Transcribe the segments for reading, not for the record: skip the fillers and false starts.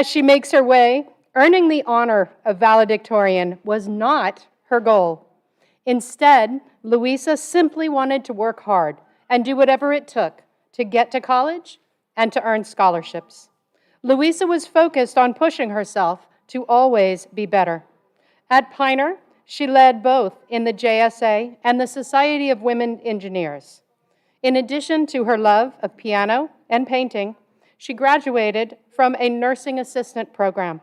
As she makes her way, earning the honor of valedictorian was not her goal. Instead, Louisa simply wanted to work hard and do whatever it took to get to college and to earn scholarships. Louisa was focused on pushing herself to always be better. At Piner, she led both in the JSA and the Society of Women Engineers. In addition to her love of piano and painting, she graduated from a nursing assistant program.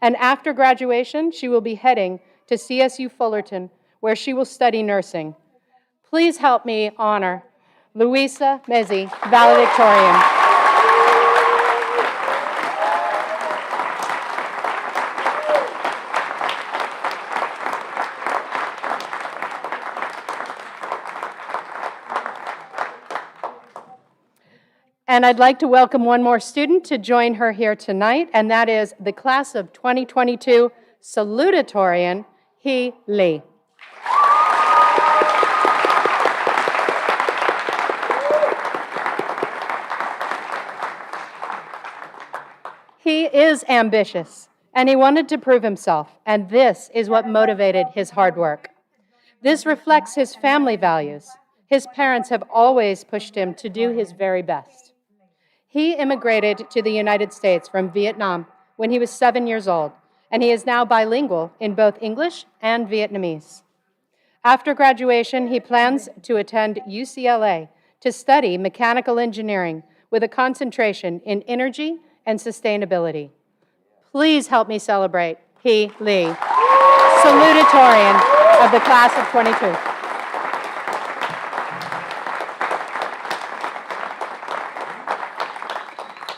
And after graduation, she will be heading to CSU Fullerton, where she will study nursing. Please help me honor Louisa Mezzi, valedictorian. And I'd like to welcome one more student to join her here tonight, and that is the class of 2022 salutatorian, He Lee. He is ambitious, and he wanted to prove himself, and this is what motivated his hard work. This reflects his family values. His parents have always pushed him to do his very best. He immigrated to the United States from Vietnam when he was 7 years old, and he is now bilingual in both English and Vietnamese. After graduation, he plans to attend UCLA to study mechanical engineering with a concentration in energy and sustainability. Please help me celebrate He Lee, salutatorian of the class of 22.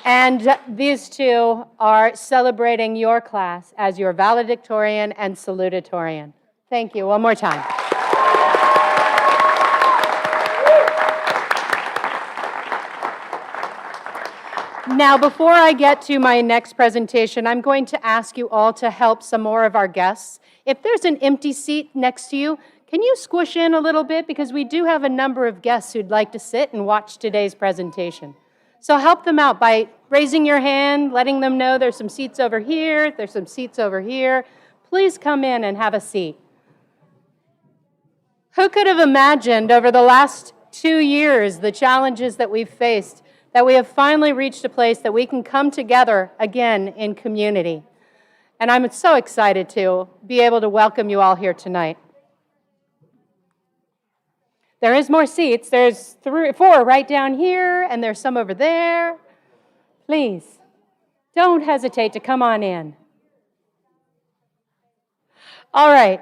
And these two are celebrating your class as your valedictorian and salutatorian. Thank you. One more time. Now, before I get to my next presentation, I'm going to ask you all to help some more of our guests. If there's an empty seat next to you, can you squish in a little bit? Because we do have a number of guests who'd like to sit and watch today's presentation. So help them out by raising your hand, letting them know there's some seats over here, there's some seats over here. Please come in and have a seat. Who could have imagined over the last 2 years the challenges that we've faced, that we have finally reached a place that we can come together again in community? And I'm so excited to be able to welcome you all here tonight. There is more seats. There's 4 right down here, and there's some over there. Please, don't hesitate to come on in. All right,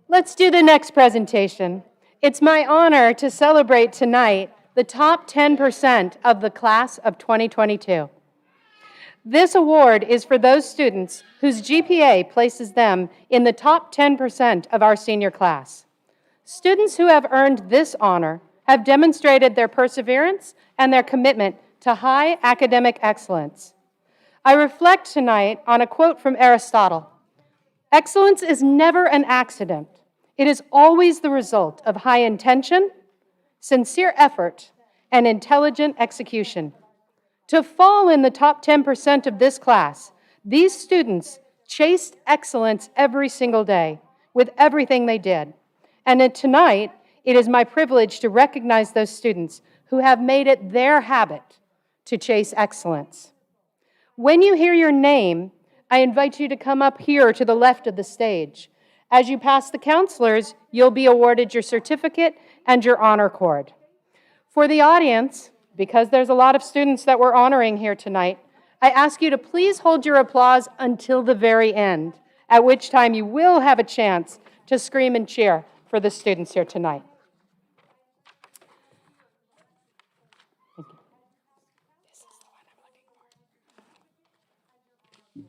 let's do the next presentation. It's my honor to celebrate tonight the top 10% of the class of 2022. This award is for those students whose GPA places them in the top 10% of our senior class. Students who have earned this honor have demonstrated their perseverance and their commitment to high academic excellence. I reflect tonight on a quote from Aristotle. Excellence is never an accident. It is always the result of high intention, sincere effort, and intelligent execution. To fall in the top 10% of this class, these students chased excellence every single day with everything they did. And tonight, it is my privilege to recognize those students who have made it their habit to chase excellence. When you hear your name, I invite you to come up here to the left of the stage. As you pass the counselors, you'll be awarded your certificate and your honor cord. For the audience, because there's a lot of students that we're honoring here tonight, I ask you to please hold your applause until the very end, at which time you will have a chance to scream and cheer for the students here tonight. Thank you. This is the one I'm looking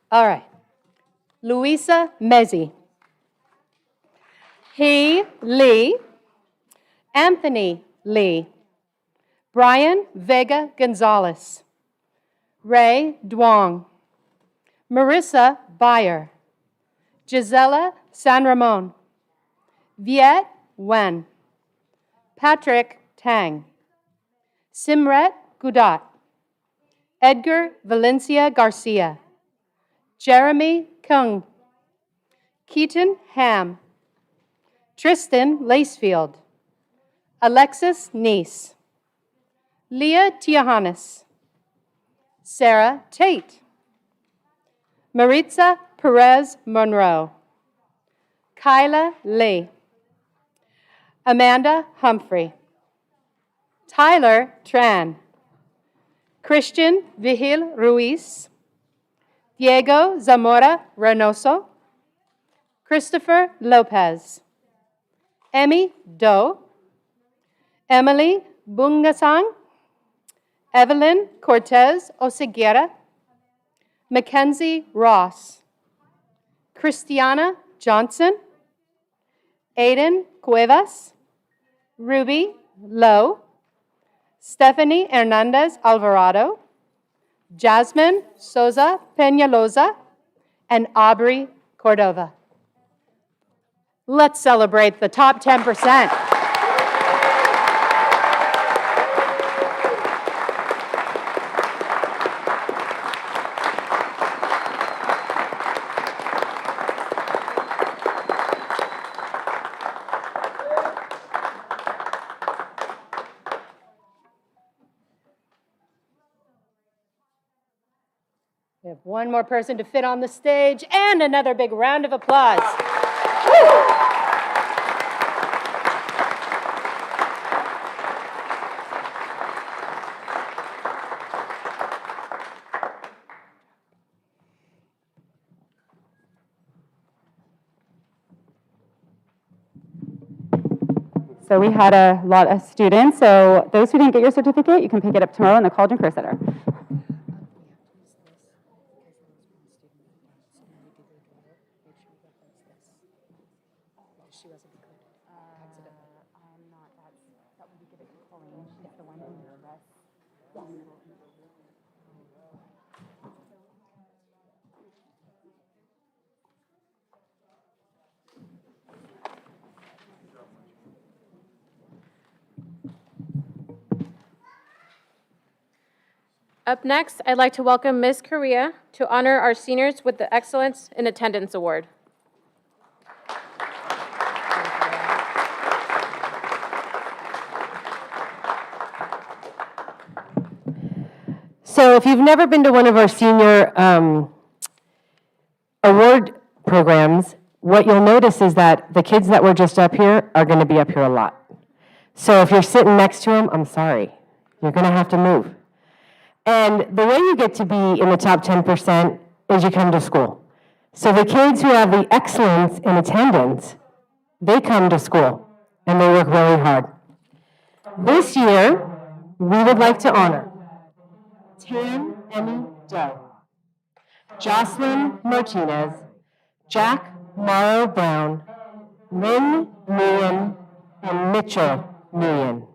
for. All right. Louisa Mezzi. He Lee. Anthony Lee. Brian Vega Gonzalez. Ray Duong. Marissa Bayer. Gisela San Ramon. Viet Wen. Patrick Tang. Simret Gudat. Edgar Valencia Garcia, Jeremy Kung, Keaton Ham, Tristan Lacefield, Alexis Neese, Leah Tiahanis, Sarah Tate, Maritza Perez Monroe, Kyla Lee, Amanda Humphrey, Tyler Tran, Christian Vigil Ruiz, Diego Zamora Reynoso, Christopher Lopez, Emmy Doe, Emily Bungasang, Evelyn Cortez Oseguera, Mackenzie Ross, Christiana Johnson, Aiden Cuevas, Ruby Lowe, Stephanie Hernandez Alvarado, Jasmine Souza Peñalosa, and Aubrey Cordova. Let's celebrate the top 10%. We have one more person to fit on the stage, and another big round of applause. So we had a lot of students. So those who didn't get your certificate, you can pick it up tomorrow in the Cauldron Career Center. Up next, I'd like to welcome Ms. Correa to honor our seniors with the Excellence in Attendance Award. So if you've never been to one of our senior award programs, what you'll notice is that the kids that were just up here are going to be up here a lot. So if you're sitting next to them, I'm sorry, you're going to have to move. And the way you get to be in the top 10% is you come to school. So the kids who have the excellence in attendance, they come to school and they work really hard. This year, we would like to honor Tan Emmy Doe, Jocelyn Martinez, Jack Morrow Brown, Lynn Nguyen, and Mitchell Nguyen.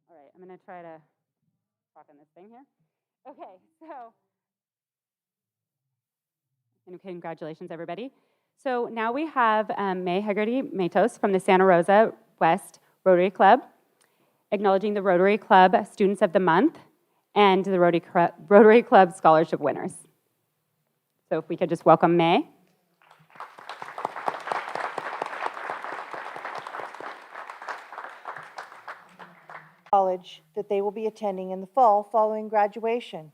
All right, I'm going to try to talk on this thing here. Okay, so, and congratulations, everybody. So now we have May Hegarty Matos from the Santa Rosa West Rotary Club, acknowledging the Rotary Club Students of the Month and the Rotary Club Scholarship winners. So if we could just welcome May. College that they will be attending in the fall following graduation.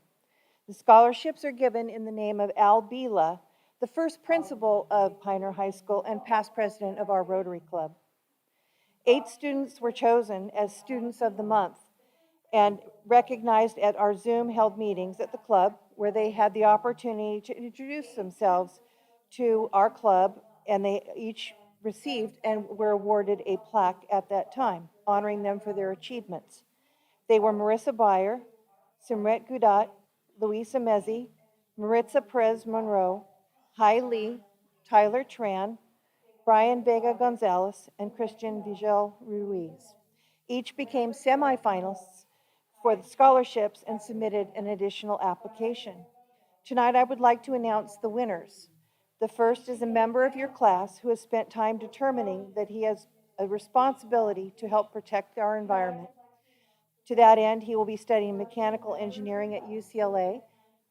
The scholarships are given in the name of Al Bila, the first principal of Pioneer High School and past president of our Rotary Club. 8 students were chosen as Students of the Month and recognized at our Zoom held meetings at the club, where they had the opportunity to introduce themselves to our club, and they each received and were awarded a plaque at that time, honoring them for their achievements. They were Marissa Beyer, Simret Gudat, Louisa Mezzi, Maritza Perez Monroe, Hai Lee, Tyler Tran, Brian Vega Gonzalez, and Christian Vigil Ruiz. Each became semifinalists for the scholarships and submitted an additional application. Tonight, I would like to announce the winners. The first is a member of your class who has spent time determining that he has a responsibility to help protect our environment. To that end, he will be studying mechanical engineering at UCLA,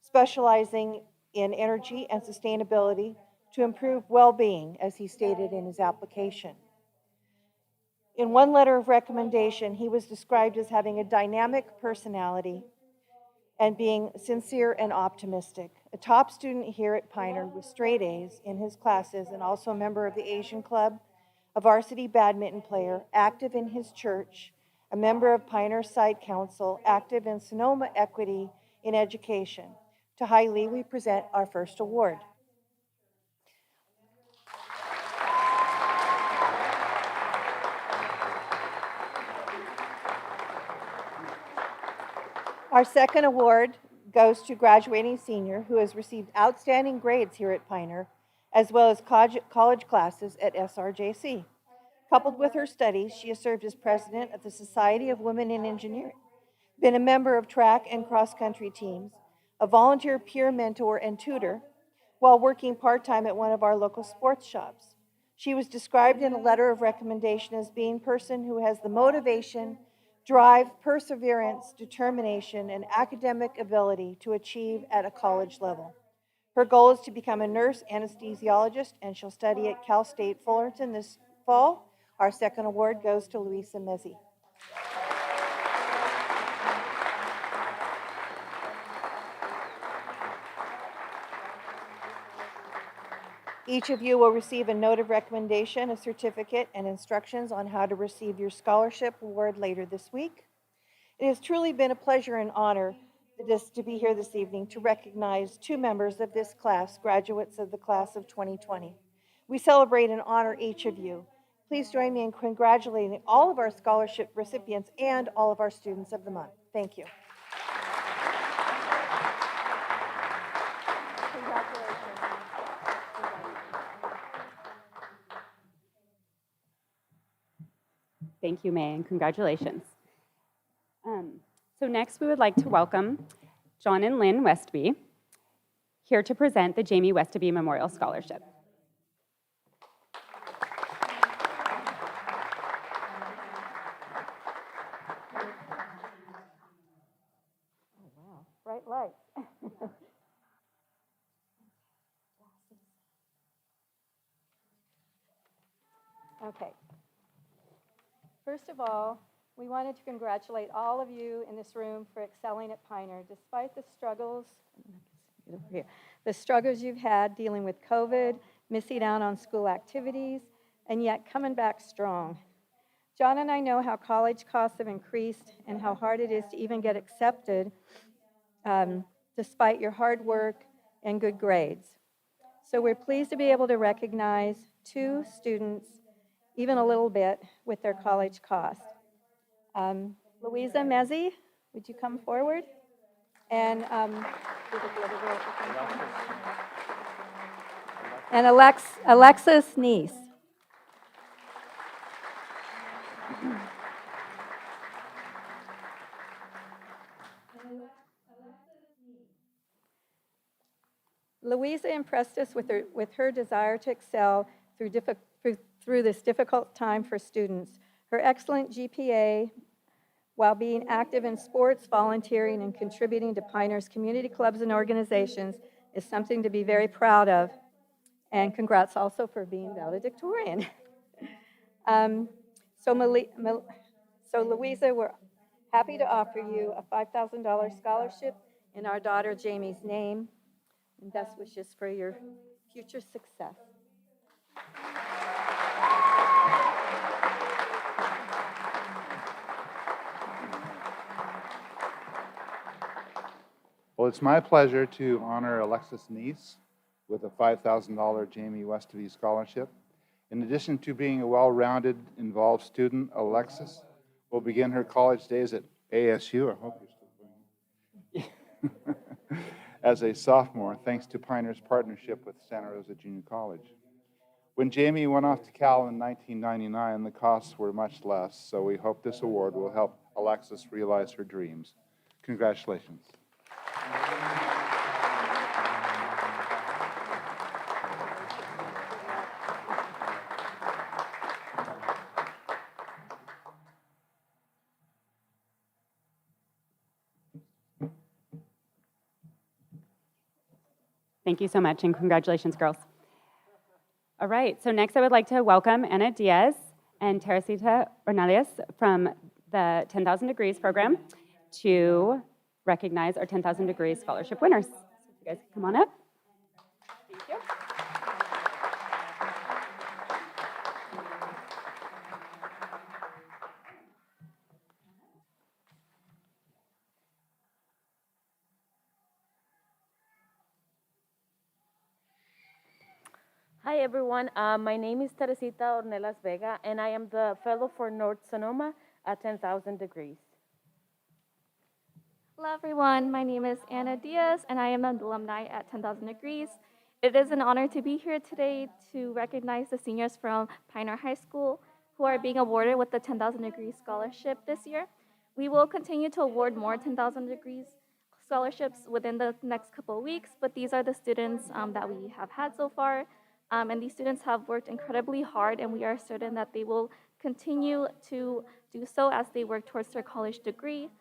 specializing in energy and sustainability to improve well-being, as he stated in his application. In one letter of recommendation, he was described as having a dynamic personality and being sincere and optimistic. A top student here at Piner with straight A's in his classes and also a member of the Asian Club, a varsity badminton player, active in his church, a member of Piner Site Council, active in Sonoma Equity in Education. To Hai Lee, we present our first award. Our second award goes to graduating senior who has received outstanding grades here at Piner, as well as college classes at SRJC. Coupled with her studies, she has served as president of the Society of Women in Engineering, been a member of track and cross-country teams, a volunteer peer mentor and tutor, while working part-time at one of our local sports shops. She was described in a letter of recommendation as being a person who has the motivation, drive, perseverance, determination, and academic ability to achieve at a college level. Her goal is to become a nurse anesthesiologist, and she'll study at Cal State Fullerton this fall. Our second award goes to Louisa Mezzi. Each of you will receive a note of recommendation, a certificate, and instructions on how to receive your scholarship award later this week. It has truly been a pleasure and honor to be here this evening to recognize two members of this class, graduates of the class of 2020. We celebrate and honor each of you. Please join me in congratulating all of our scholarship recipients and all of our students of the month. Thank you. Thank you, May, and congratulations. So next, we would like to welcome John and Lynn Westby here to present the Jamie Westby Memorial Scholarship. Oh, wow, bright lights. Okay. First of all, we wanted to congratulate all of you in this room for excelling at Piner, despite the struggles you've had dealing with COVID, missing out on school activities, and yet coming back strong. John and I know how college costs have increased and how hard it is to even get accepted despite your hard work and good grades. So we're pleased to be able to recognize two students, even a little bit, with their college costs. Louisa Mezzi, would you come forward? And Alexis Neese. Louisa impressed us with her desire to excel through this difficult time for students. Her excellent GPA, while being active in sports, volunteering, and contributing to Piner's community clubs and organizations, is something to be very proud of. And congrats also for being valedictorian. So Louisa, we're happy to offer you a $5,000 scholarship in our daughter Jamie's name, and best wishes for your future success. Well, it's my pleasure to honor Alexis Neese with a $5,000 Jamie Westby Scholarship. In addition to being a well-rounded, involved student, Alexis will begin her college days at ASU. I hope you're still going. As a sophomore, thanks to Pioneer's partnership with Santa Rosa Junior College. When Jamie went off to Cal in 1999, the costs were much less, so we hope this award will help Alexis realize her dreams. Congratulations. Thank you so much, and congratulations, girls. All right, so next I would like to welcome Ana Diaz and Teresita Ornelas from the 10,000 Degrees program to recognize our 10,000 Degrees scholarship winners. So you guys can come on up. Thank you. Hi everyone, my name is Teresita Ornelas Vega and I am the fellow for North Sonoma at 10,000 Degrees. Hello everyone, my name is Ana Diaz and I am an alumni at 10,000 Degrees. It is an honor to be here today to recognize the seniors from Pioneer High School who are being awarded with the 10,000 Degrees Scholarship this year. We will continue to award more 10,000 Degrees scholarships within the next couple of weeks, but these are the students that we have had so far. And these students have worked incredibly hard, and we are certain that they will continue to do so as they work towards their college degree.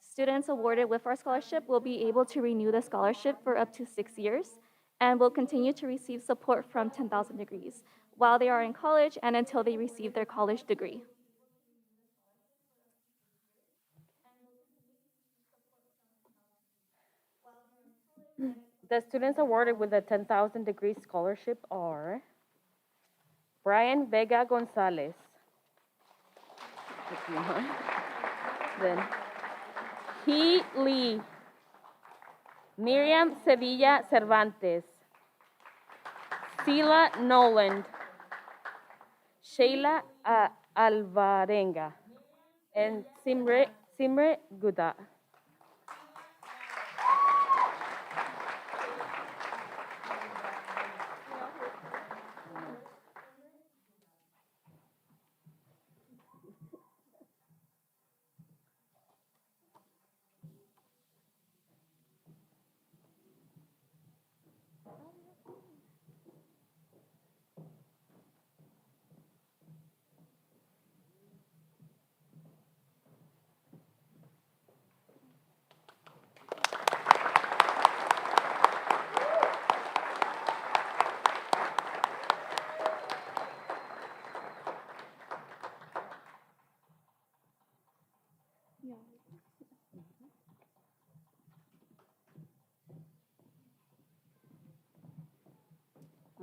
Students awarded with our scholarship will be able to renew the scholarship for up to 6 years and will continue to receive support from 10,000 Degrees while they are in college and until they receive their college degree. The students awarded with the 10,000 Degrees Scholarship are Brian Vega Gonzalez. Then He Lee, Miriam Sevilla Cervantes, Sila Noland, Sheila Alvarenga, and Simre Guda.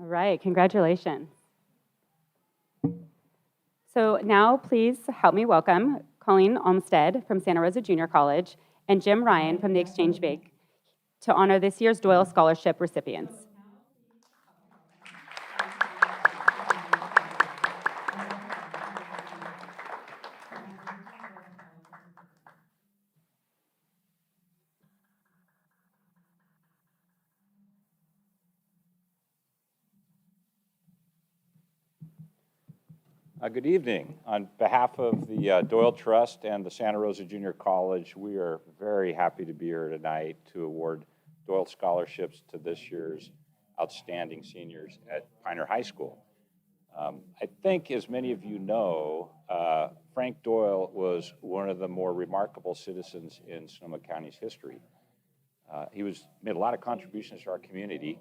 All right, congratulations. So now please help me welcome Colleen Olmsted from Santa Rosa Junior College and Jim Ryan from the Exchange Bank to honor this year's Doyle Scholarship recipients. Good evening. On behalf of the Doyle Trust and the Santa Rosa Junior College, we are very happy to be here tonight to award Doyle scholarships to this year's outstanding seniors at Pioneer High School. I think, as many of you know, Frank Doyle was one of the more remarkable citizens in Sonoma County's history. He made a lot of contributions to our community.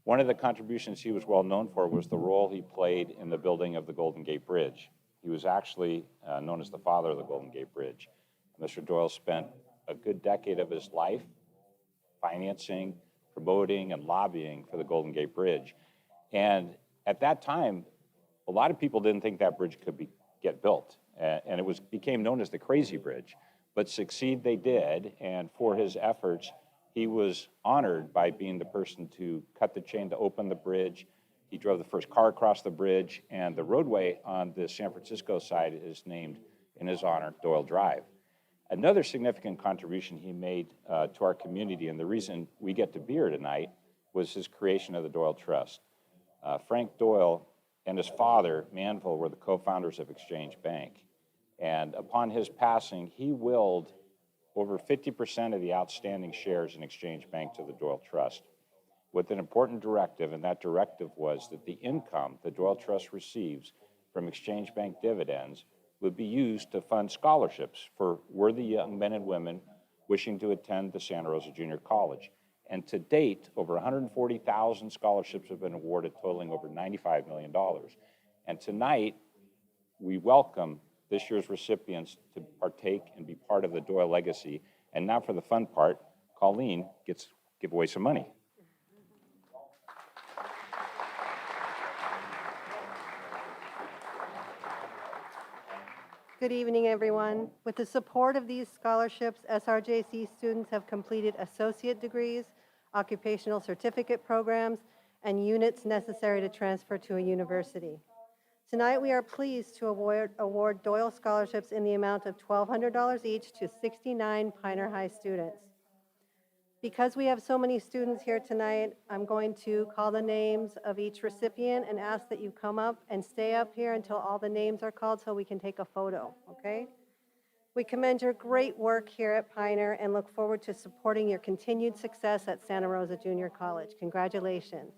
One of the contributions he was well known for was the role he played in the building of the Golden Gate Bridge. He was actually known as the father of the Golden Gate Bridge. Mr. Doyle spent a good decade of his life financing, promoting, and lobbying for the Golden Gate Bridge. And at that time, a lot of people didn't think that bridge could get built. And it became known as the Crazy Bridge. But succeed they did, and for his efforts, he was honored by being the person to cut the chain to open the bridge. He drove the first car across the bridge, and the roadway on the San Francisco side is named in his honor, Doyle Drive. Another significant contribution he made to our community, and the reason we get to be here tonight, was his creation of the Doyle Trust. Frank Doyle and his father, Manville, were the co-founders of Exchange Bank. And upon his passing, he willed over 50% of the outstanding shares in Exchange Bank to the Doyle Trust, with an important directive, and that directive was that the income the Doyle Trust receives from Exchange Bank dividends would be used to fund scholarships for worthy young men and women wishing to attend the Santa Rosa Junior College. And to date, over 140,000 scholarships have been awarded, totaling over $95 million. And tonight, we welcome this year's recipients to partake and be part of the Doyle legacy. And now for the fun part, Colleen gets to give away some money. Good evening, everyone. With the support of these scholarships, SRJC students have completed associate degrees, occupational certificate programs, and units necessary to transfer to a university. Tonight, we are pleased to award Doyle scholarships in the amount of $1,200 each to 69 Pioneer High students. Because we have so many students here tonight, I'm going to call the names of each recipient and ask that you come up and stay up here until all the names are called so we can take a photo, okay? We commend your great work here at Pioneer and look forward to supporting your continued success at Santa Rosa Junior College. Congratulations.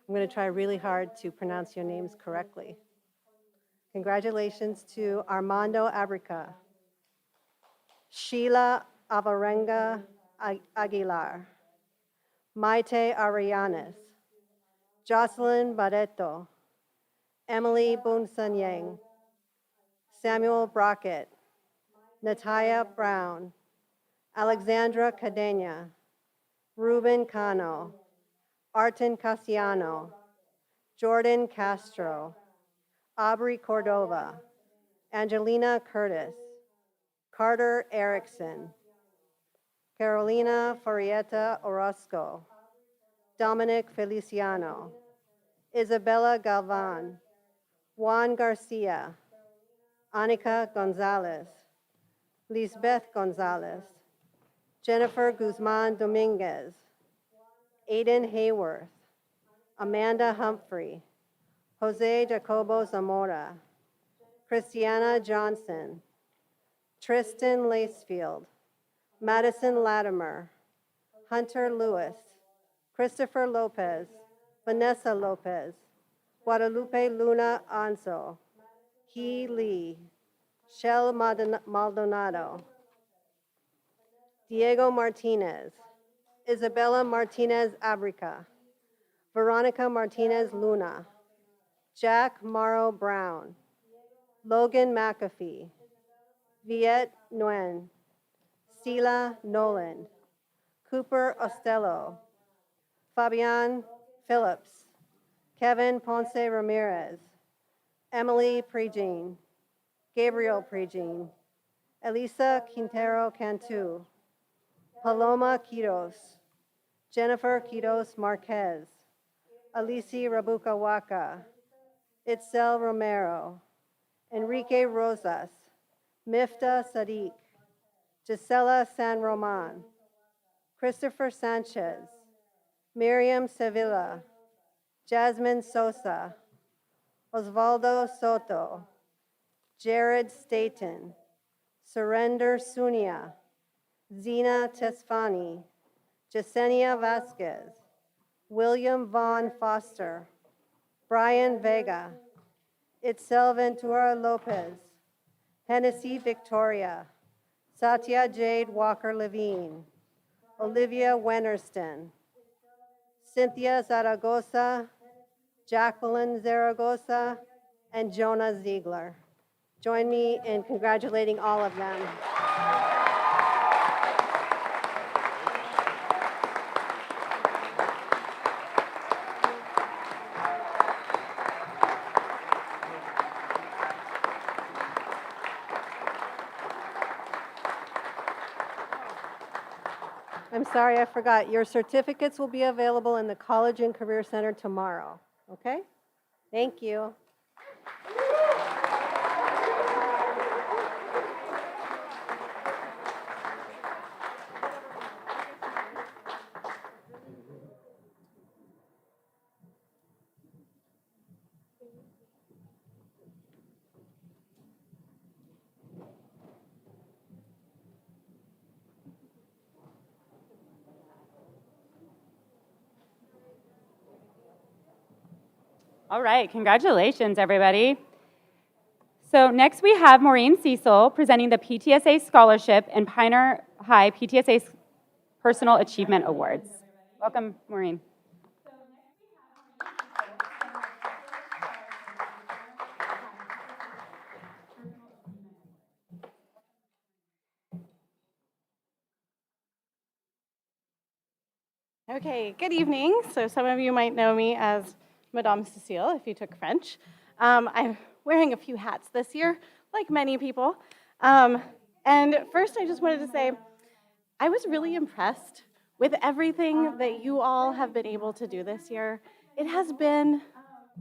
I'm going to try really hard to pronounce your names correctly. Congratulations to Armando Abrica, Sheila Avarenga Aguilar, Maite Arianes, Jocelyn Barreto, Emily Bunsanyang, Samuel Brockett, Natalia Brown, Alexandra Cadena, Ruben Cano, Arten Casiano, Jordan Castro, Aubrey Cordova, Angelina Curtis, Carter Erickson, Carolina Farieta Orozco, Dominic Feliciano, Isabella Galvan, Juan Garcia, Anika Gonzalez, Lisbeth Gonzalez, Jennifer Guzman Dominguez, Aiden Hayworth, Amanda Humphrey, Jose Jacobo Zamora, Christiana Johnson, Tristan Lacefield, Madison Latimer, Hunter Lewis, Christopher Lopez, Vanessa Lopez, Guadalupe Luna Anzo, He Lee, Shell Maldonado, Diego Martinez, Isabella Martinez Abrica, Veronica Martinez Luna, Jack Morrow Brown, Logan McAfee, Viet Nguyen, Stila Nolan, Cooper Ostello, Fabian Phillips, Kevin Ponce Ramirez, Emily Prejean, Gabriel Prejean, Elisa Quintero Cantu, Paloma Quiros, Jennifer Quiros Marquez, Alicia Rabuca Waka, Itzel Romero, Enrique Rosas, Mifta Sadiq, Gisela San Roman, Christopher Sanchez, Miriam Sevilla, Jasmine Sosa, Osvaldo Soto, Jared Staten, Surrender Sunia, Zina Tesfani, Jasenia Vasquez, William Vaughn Foster, Brian Vega, Itzel Ventura Lopez, Hennessy Victoria, Satya Jade Walker Levine, Olivia Wennerston, Cynthia Zaragoza, Jacqueline Zaragoza, and Jonah Ziegler. Join me in congratulating all of them. I'm sorry, I forgot. Your certificates will be available in the College and Career Center tomorrow, okay? Thank you. All right, congratulations, everybody. So next we have Maureen Cecil presenting the PTSA Scholarship and Pioneer High PTSA Personal Achievement Awards. Welcome, Maureen. Okay, good evening. So some of you might know me as Madame Cécile, if you took French. I'm wearing a few hats this year, like many people. And first, I just wanted to say, I was really impressed with everything that you all have been able to do this year. It has been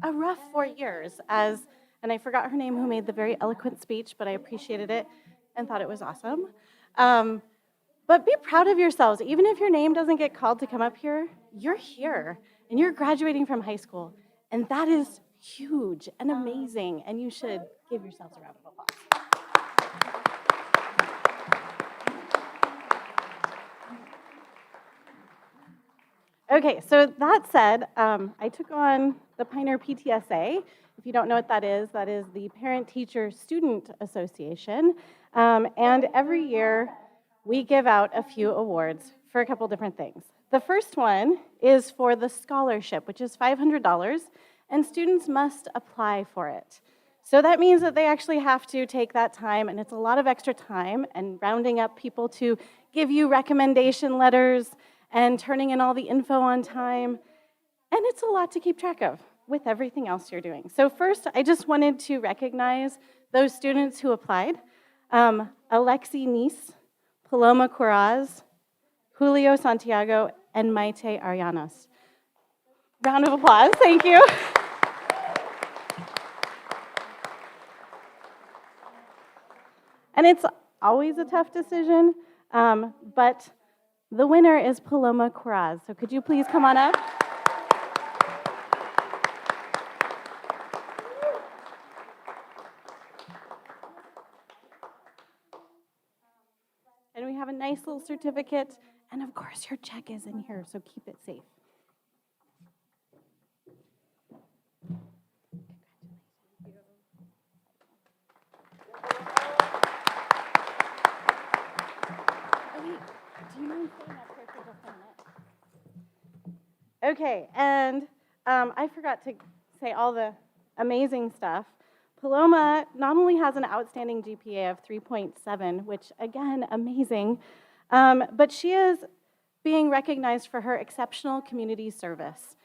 a rough 4 years, and I forgot her name who made the very eloquent speech, but I appreciated it and thought it was awesome. But be proud of yourselves. Even if your name doesn't get called to come up here, you're here, and you're graduating from high school, and that is huge and amazing, and you should give yourselves a round of applause. Okay, so that said, I took on the Pioneer PTSA. If you don't know what that is the Parent-Teacher Student Association. And every year, we give out a few awards for a couple different things. The first one is for the scholarship, which is $500, and students must apply for it. So that means that they actually have to take that time, and it's a lot of extra time, and rounding up people to give you recommendation letters, and turning in all the info on time. And it's a lot to keep track of with everything else you're doing. So first, I just wanted to recognize those students who applied. Alexi Nice, Paloma Coraz, Julio Santiago, and Maite Arianos. Round of applause, thank you. And it's always a tough decision, but the winner is Paloma Coraz. So could you please come on up? And we have a nice little certificate. And of course, your check is in here, so keep it safe. Do you mind staying up here for just a minute? Okay, and I forgot to say all the amazing stuff. Paloma not only has an outstanding GPA of 3.7, which again, amazing, but she is being recognized for her exceptional community service.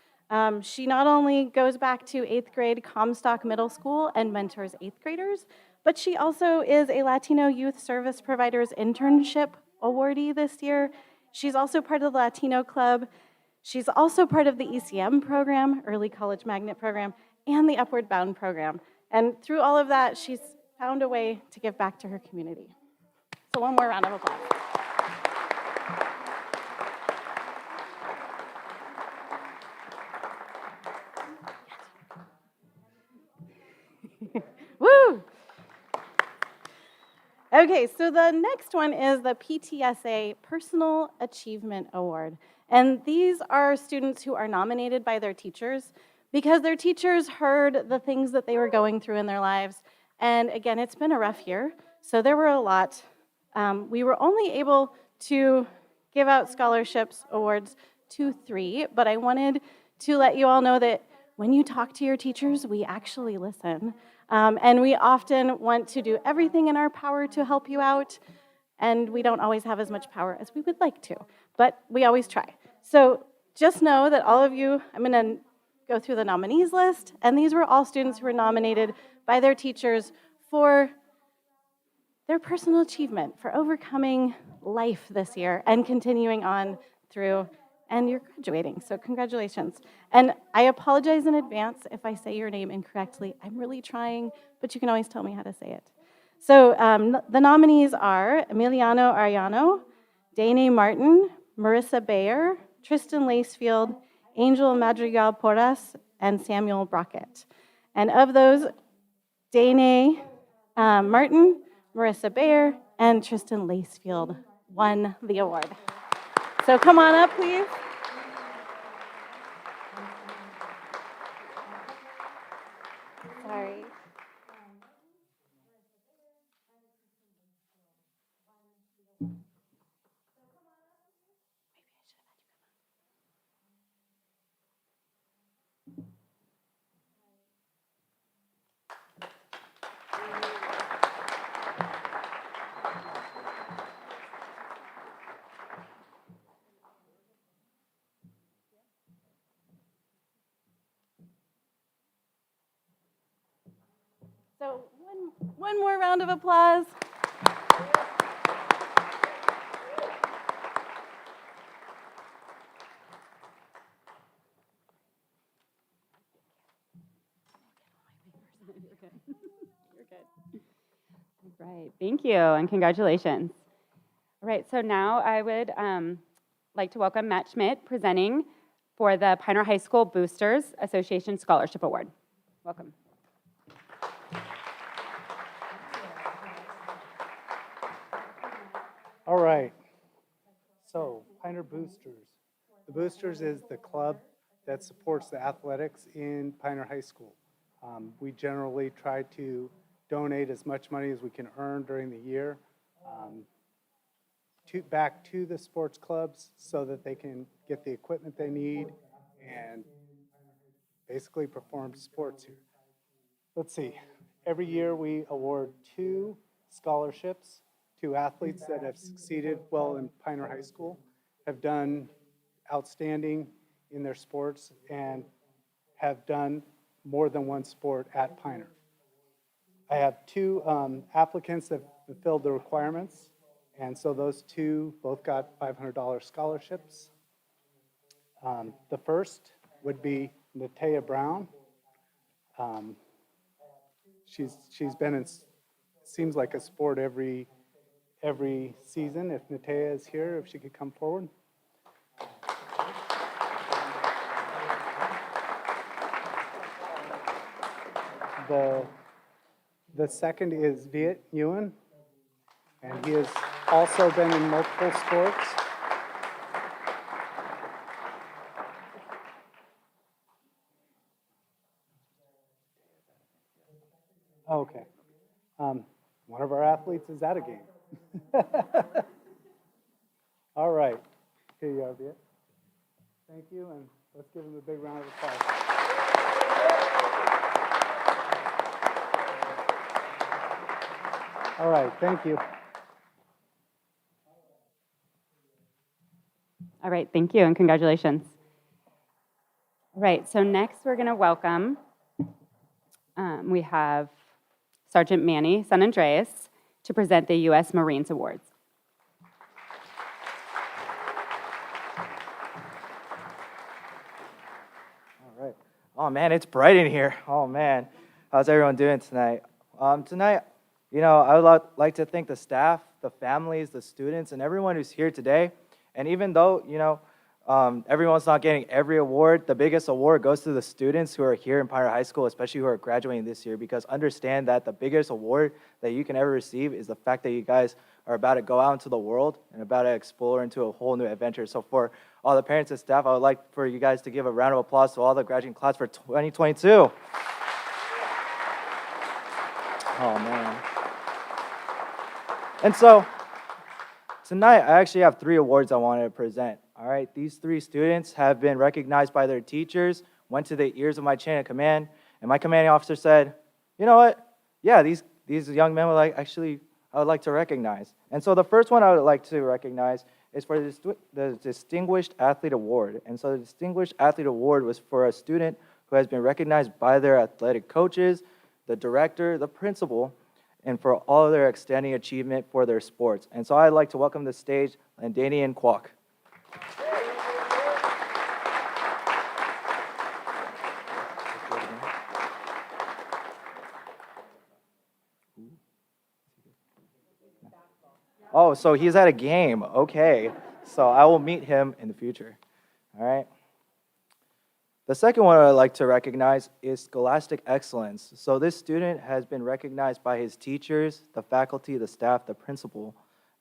She not only goes back to 8th grade Comstock Middle School and mentors 8th graders, but she also is a Latino Youth Service Providers Internship awardee this year. She's also part of the Latino Club. She's also part of the ECM program, Early College Magnet program, and the Upward Bound program. And through all of that, she's found a way to give back to her community. So one more round of applause. Woo! Okay, so the next one is the PTSA Personal Achievement Award. And these are students who are nominated by their teachers because their teachers heard the things that they were going through in their lives. And again, it's been a rough year, so there were a lot. We were only able to give out scholarships awards to 3, but I wanted to let you all know that when you talk to your teachers, we actually listen. And we often want to do everything in our power to help you out, and we don't always have as much power as we would like to, but we always try. So just know that all of you, I'm going to go through the nominees list, and these were all students who were nominated by their teachers for their personal achievement, for overcoming life this year and continuing on through, and you're graduating, so congratulations. And I apologize in advance if I say your name incorrectly. I'm really trying, but you can always tell me how to say it. So the nominees are Emiliano Ariano, Dane Martin, Marissa Bayer, Tristan Lacefield, Angel Madrigal Porras, and Samuel Brockett. And of those, Dane Martin, Marissa Bayer, and Tristan Lacefield won the award. So come on up, please. Sorry. So one more round of applause. All right, thank you, and congratulations. All right, so now I would like to welcome Matt Schmidt presenting for the Pioneer High School Boosters Association Scholarship Award. Welcome. All right, so Pioneer Boosters. The Boosters is the club that supports the athletics in Pioneer High School. We generally try to donate as much money as we can earn during the year back to the sports clubs so that they can get the equipment they need and basically perform sports here. Let's see, every year we award 2 scholarships to athletes that have succeeded well in Pioneer High School, have done outstanding in their sports, and have done more than one sport at Pioneer. I have 2 applicants that fulfilled the requirements, and so those 2 both got $500 scholarships. The first would be Natea Brown. She's been in, seems like a sport every season. If Natea is here, if she could come forward. The second is Viet Nguyen, and he has also been in multiple sports. Okay. One of our athletes is at a game. All right. Here you are, Viet. Thank you, and let's give him a big round of applause. All right, thank you. All right, thank you, and congratulations. All right, so next we're going to welcome, we have Sergeant Manny San Andreas to present the U.S. Marines Awards. All right. Oh, man, it's bright in here. Oh, man. How's everyone doing tonight? Tonight, you know, I would like to thank the staff, the families, the students, and everyone who's here today. And even though, you know, everyone's not getting every award, the biggest award goes to the students who are here in Pioneer High School, especially who are graduating this year, because understand that the biggest award that you can ever receive is the fact that you guys are about to go out into the world and about to explore into a whole new adventure. So for all the parents and staff, I would like for you guys to give a round of applause to all the graduating class for 2022. Oh, man. And so tonight, I actually have 3 awards I wanted to present. All right, these 3 students have been recognized by their teachers, went to the ears of my chain of command, and my commanding officer said, you know what? Yeah, these young men would I would like to recognize. And so the first one I would like to recognize is for the Distinguished Athlete Award. And so the Distinguished Athlete Award was for a student who has been recognized by their athletic coaches, the director, the principal, and for all their outstanding achievement for their sports. And so I'd like to welcome to the stage Landanian Kwok. Oh, so he's at a game. Okay. So I will meet him in the future. All right. The second one I'd like to recognize is scholastic excellence. So this student has been recognized by his teachers, the faculty, the staff, the principal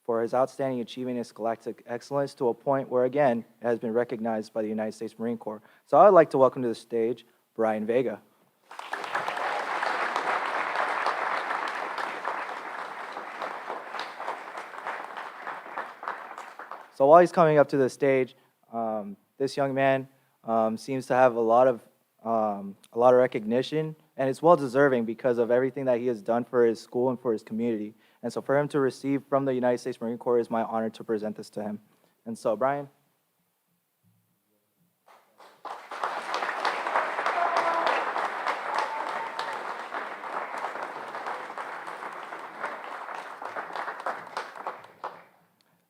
for his outstanding achievement in scholastic excellence to a point where, again, it has been recognized by the United States Marine Corps. So I'd like to welcome to the stage Brian Vega. So while he's coming up to the stage, this young man seems to have a lot of recognition, and it's well deserving because of everything that he has done for his school and for his community. And so for him to receive from the United States Marine Corps is my honor to present this to him. And so, Brian.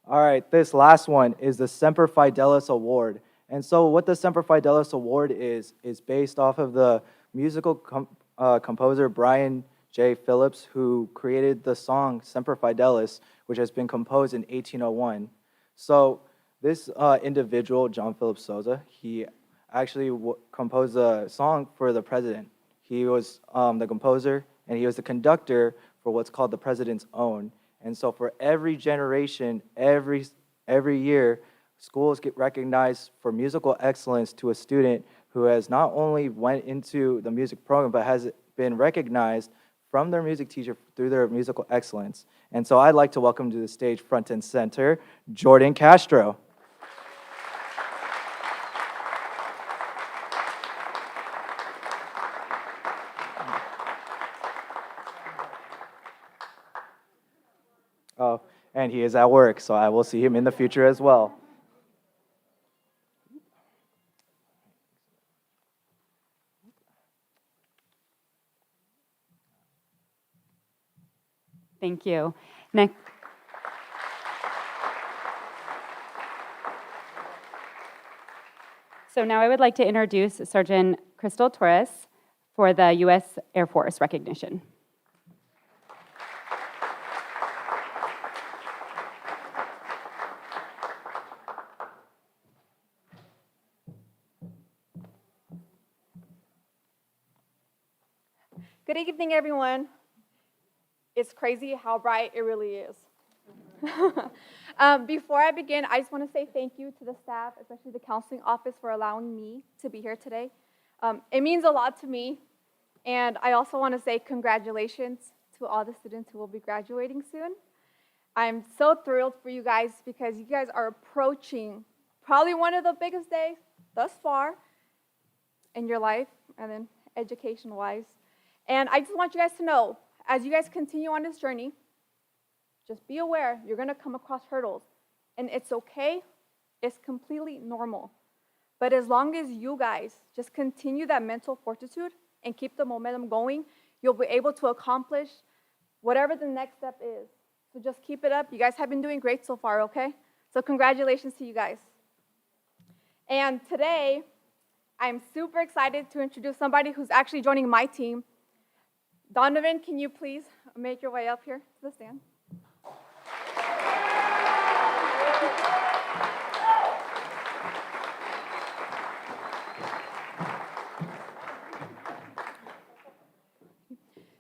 All right, this last one is the Semper Fidelis Award. And so what the Semper Fidelis Award is based off of the musical composer Brian J. Phillips, who created the song Semper Fidelis, which has been composed in 1801. So this individual, John Philip Sousa, he actually composed a song for the president. He was the composer, and he was the conductor for what's called the President's Own. And so for every generation, every year, schools get recognized for musical excellence to a student who has not only went into the music program, but has been recognized from their music teacher through their musical excellence. And so I'd like to welcome to the stage, front and center, Jordan Castro. Oh, and he is at work, so I will see him in the future as well. Thank you. Next. So now I would like to introduce Sergeant Crystal Torres for the U.S. Air Force recognition. Good evening, everyone. It's crazy how bright it really is. Before I begin, I just want to say thank you to the staff, especially the counseling office, for allowing me to be here today. It means a lot to me, and I also want to say congratulations to all the students who will be graduating soon. I'm so thrilled for you guys because you guys are approaching probably one of the biggest days thus far in your life, and then education-wise. And I just want you guys to know, as you guys continue on this journey, just be aware you're going to come across hurdles. And it's okay. It's completely normal. But as long as you guys just continue that mental fortitude and keep the momentum going, you'll be able to accomplish whatever the next step is. So just keep it up. You guys have been doing great so far, okay? So congratulations to you guys. And today, I'm super excited to introduce somebody who's actually joining my team. Donovan, can you please make your way up here to the stand?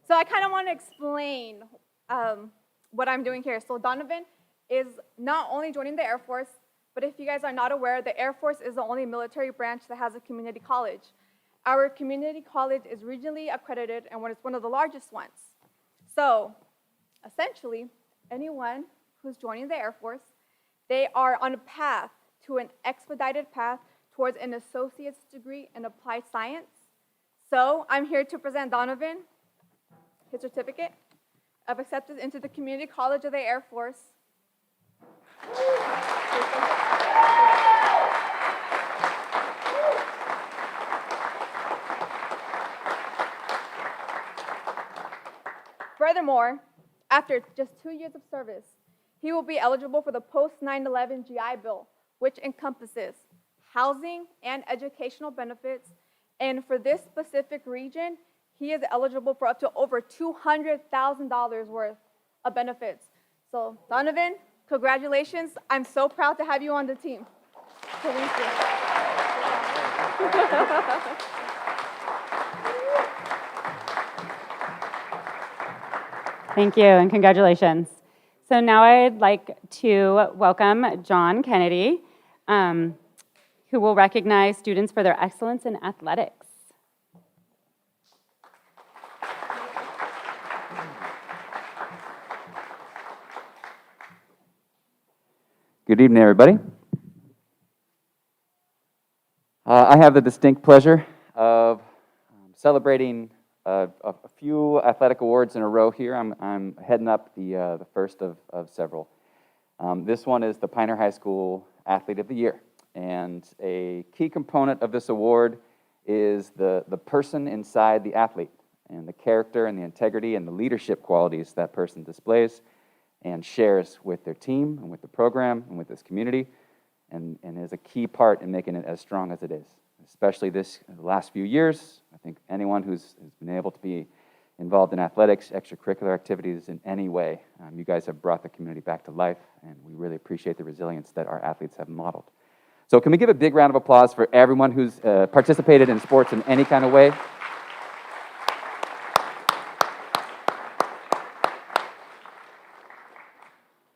So I kind of want to explain what I'm doing here. So Donovan is not only joining the Air Force, but if you guys are not aware, the Air Force is the only military branch that has a community college. Our community college is regionally accredited and it's one of the largest ones. So essentially, anyone who's joining the Air Force, they are on a path to an expedited path towards an associate's degree in applied science. So I'm here to present Donovan his certificate of acceptance into the Community College of the Air Force. Furthermore, after just 2 years of service, he will be eligible for the post 9/11 GI Bill, which encompasses housing and educational benefits. And for this specific region, he is eligible for up to over $200,000 worth of benefits. So Donovan, congratulations. I'm so proud to have you on the team. Thank you. Thank you, and congratulations. So now I'd like to welcome John Kennedy, who will recognize students for their excellence in athletics. Good evening, everybody. I have the distinct pleasure of celebrating a few athletic awards in a row here. I'm heading up the first of several. This one is the Pioneer High School Athlete of the Year. And a key component of this award is the person inside the athlete and the character and the integrity and the leadership qualities that person displays and shares with their team and with the program and with this community, and is a key part in making it as strong as it is. Especially the last few years, I think anyone who's been able to be involved in athletics, extracurricular activities in any way, you guys have brought the community back to life, and we really appreciate the resilience that our athletes have modeled. So can we give a big round of applause for everyone who's participated in sports in any kind of way?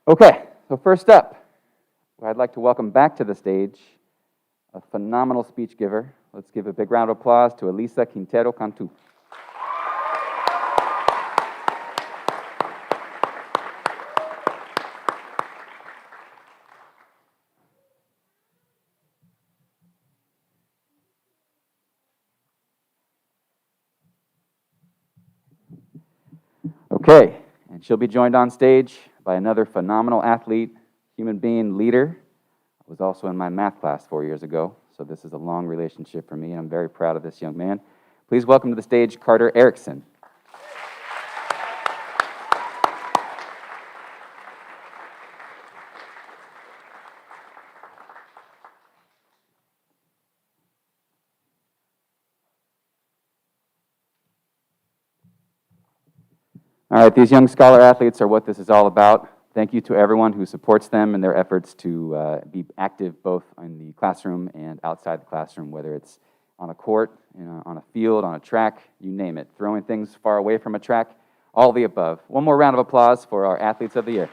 Okay, so first up, I'd like to welcome back to the stage a phenomenal speech giver. Let's give a big round of applause to Elisa Quintero Cantu. Okay, and she'll be joined on stage by another phenomenal athlete, human being, leader. Was also in my math class 4 years ago, so this is a long relationship for me, and I'm very proud of this young man. Please welcome to the stage Carter Erickson. All right, these young scholar athletes are what this is all about. Thank you to everyone who supports them in their efforts to be active both in the classroom and outside the classroom, whether it's on a court, on a field, on a track, you name it. Throwing things far away from a track, all the above. One more round of applause for our Athletes of the Year.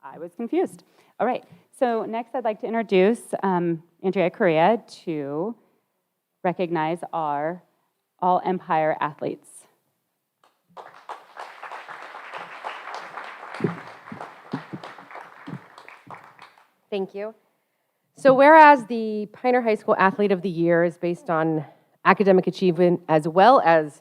I was confused. All right, so next I'd like to introduce Andrea Correa to recognize our All-Empire athletes. Thank you. So whereas the Pioneer High School Athlete of the Year is based on academic achievement as well as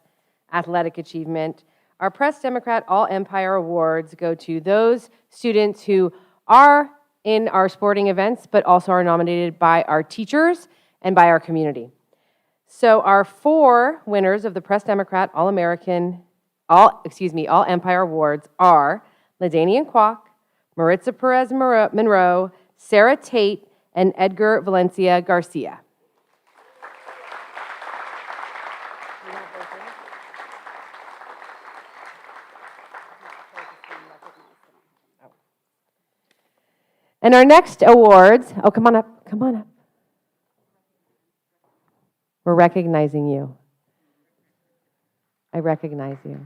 athletic achievement, our Press Democrat All-Empire Awards go to those students who are in our sporting events, but also are nominated by our teachers and by our community. So our 4 winners of the Press Democrat All-Empire Awards are LaDanian Kwok, Maritza Perez Monroe, Sarah Tate, and Edgar Valencia Garcia. And our next awards, oh, come on up, come on up. We're recognizing you. I recognize you.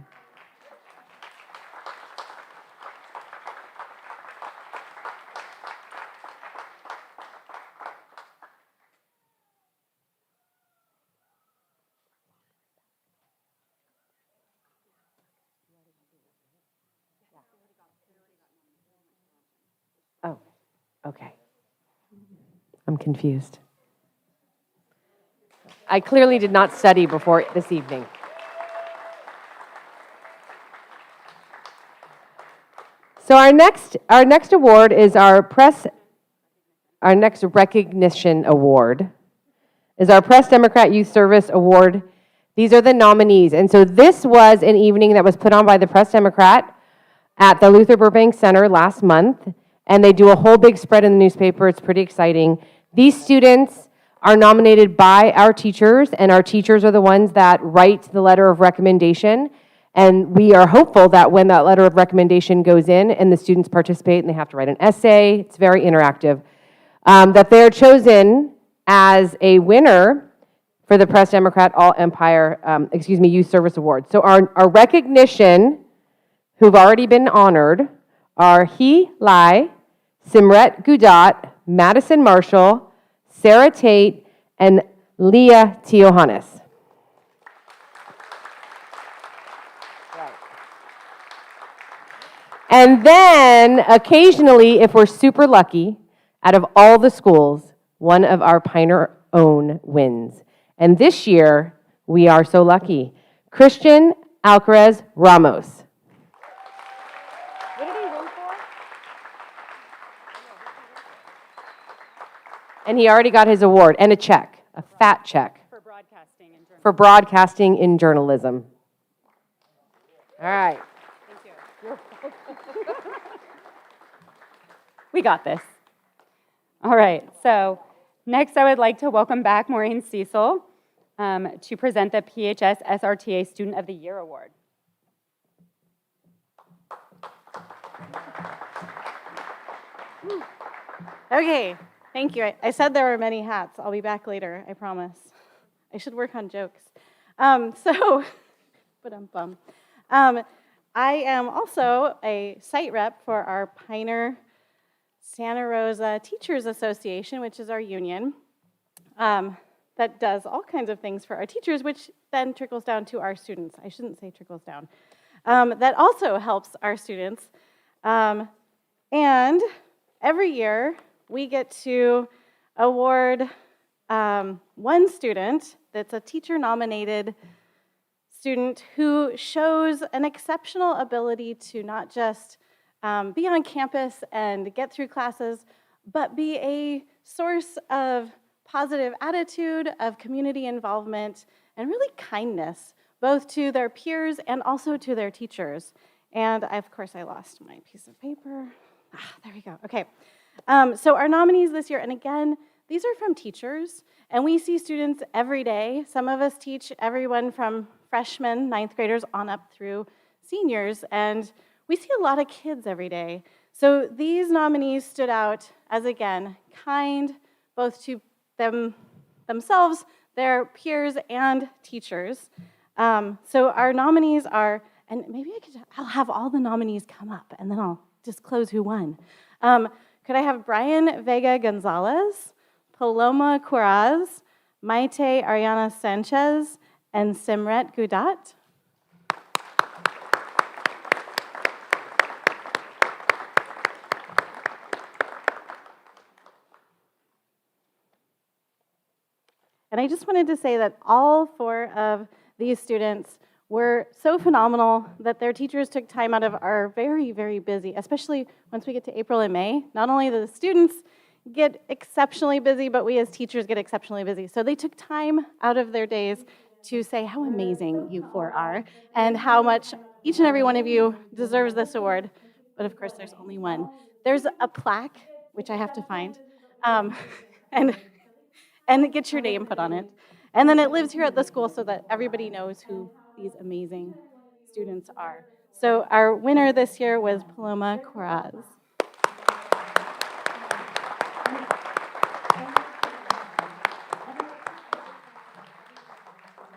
Oh, okay. I'm confused. I clearly did not study before this evening. So our next award is our next recognition award is our Press Democrat Youth Service Award. These are the nominees. And so this was an evening that was put on by the Press Democrat at the Luther Burbank Center last month. And they do a whole big spread in the newspaper. It's pretty exciting. These students are nominated by our teachers, and our teachers are the ones that write the letter of recommendation. And we are hopeful that when that letter of recommendation goes in and the students participate and they have to write an essay, it's very interactive, that they're chosen as a winner for the Press Democrat All-Empire, Youth Service Award. So our recognition, who've already been honored, are Hee Lai, Simret Gudat, Madison Marshall, Sarah Tate, and Leah Teohanis. And then, occasionally, if we're super lucky, out of all the schools, one of our Pioneer own wins. And this year, we are so lucky. Christian Alcaraz Ramos. What did he win for? And he already got his award and a check, a fat check. For broadcasting in journalism. All right. We got this. All right, so next I would like to welcome back Maureen Cecil to present the PHS SRTA Student of the Year Award. Okay, thank you. I said there were many hats. I'll be back later, I promise. I should work on jokes. But I'm bummed. I am also a site rep for our Pioneer Santa Rosa Teachers Association, which is our union, that does all kinds of things for our teachers, which then trickles down to our students. I shouldn't say trickles down. That also helps our students. And every year, we get to award one student that's a teacher-nominated student who shows an exceptional ability to not just be on campus and get through classes, but be a source of positive attitude, of community involvement, and really kindness, both to their peers and also to their teachers. And of course, I lost my piece of paper. There we go. Okay. So our nominees this year, and again, these are from teachers, and we see students every day. Some of us teach everyone from freshmen, ninth graders, on up through seniors, and we see a lot of kids every day. So these nominees stood out as, again, kind, both to themselves, their peers, and teachers. So our nominees are, and maybe I'll have all the nominees come up, and then I'll disclose who won. Could I have Brian Vega Gonzalez, Paloma Curaz, Maite Ariana Sanchez, and Simret Gudat? And I just wanted to say that all 4 of these students were so phenomenal that their teachers took time out of our very, very busy, especially once we get to April and May. Not only do the students get exceptionally busy, but we as teachers get exceptionally busy. So they took time out of their days to say how amazing you 4 are and how much each and every one of you deserves this award. But of course, there's only one. There's a plaque, which I have to find, and get your name put on it. And then it lives here at the school so that everybody knows who these amazing students are. So our winner this year was Paloma Curaz.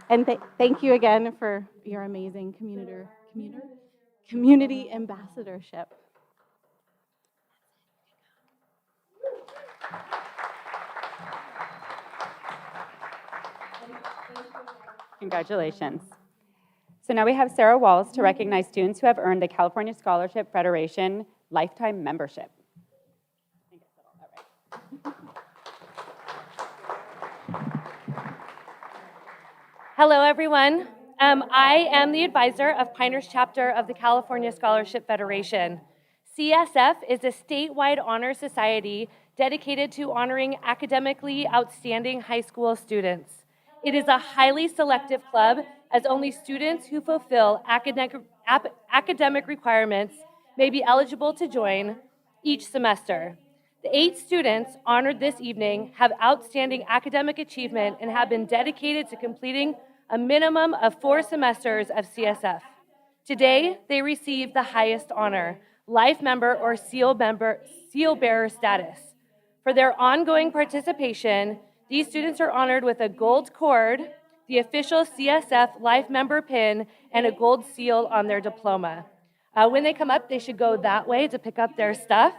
And thank you again for your amazing community ambassadorship. Congratulations. So now we have Sarah Walls to recognize students who have earned the California Scholarship Federation Lifetime Membership. Hello, everyone. I am the advisor of Pioneers chapter of the California Scholarship Federation. CSF is a statewide honor society dedicated to honoring academically outstanding high school students. It is a highly selective club, as only students who fulfill academic requirements may be eligible to join each semester. The 8 students honored this evening have outstanding academic achievement and have been dedicated to completing a minimum of 4 semesters of CSF. Today, they receive the highest honor, life member or seal bearer status. For their ongoing participation, these students are honored with a gold cord, the official CSF life member pin, and a gold seal on their diploma. When they come up, they should go that way to pick up their stuff.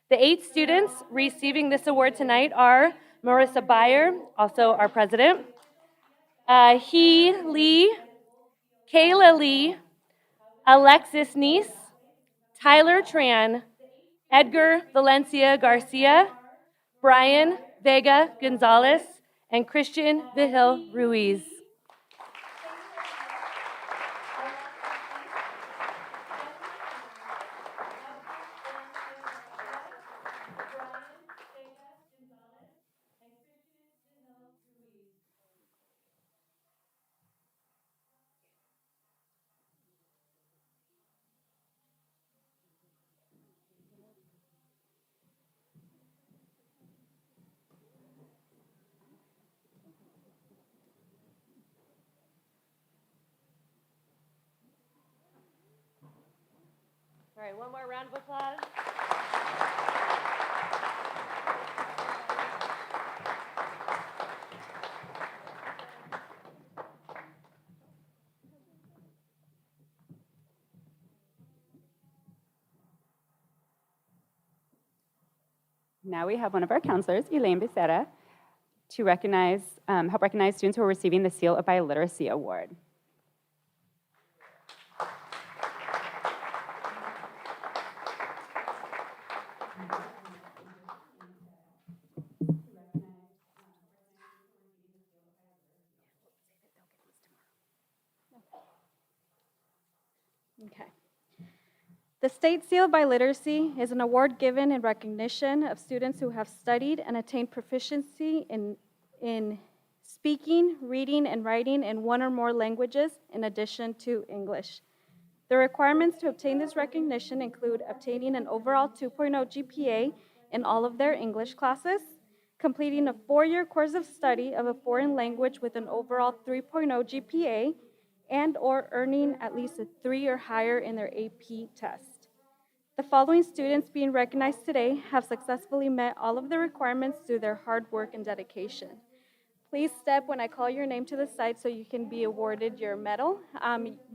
The 8 students receiving this award tonight are Marissa Beyer, also our president, He Lee, Kayla Lee, Alexis Neese, Tyler Tran, Edgar Valencia Garcia, Brian Vega Gonzalez, and Christian Vigil Ruiz. All right, one more round of applause. Now we have one of our counselors, Elaine Becerra, to help recognize students who are receiving the Seal of Biliteracy Award. Okay. The State Seal by Literacy is an award given in recognition of students who have studied and attained proficiency in speaking, reading, and writing in one or more languages in addition to English. The requirements to obtain this recognition include obtaining an overall 2.0 GPA in all of their English classes, completing a 4-year course of study of a foreign language with an overall 3.0 GPA, and or earning at least a 3 or higher in their AP test. The following students being recognized today have successfully met all of the requirements through their hard work and dedication. Please step when I call your name to the side so you can be awarded your medal.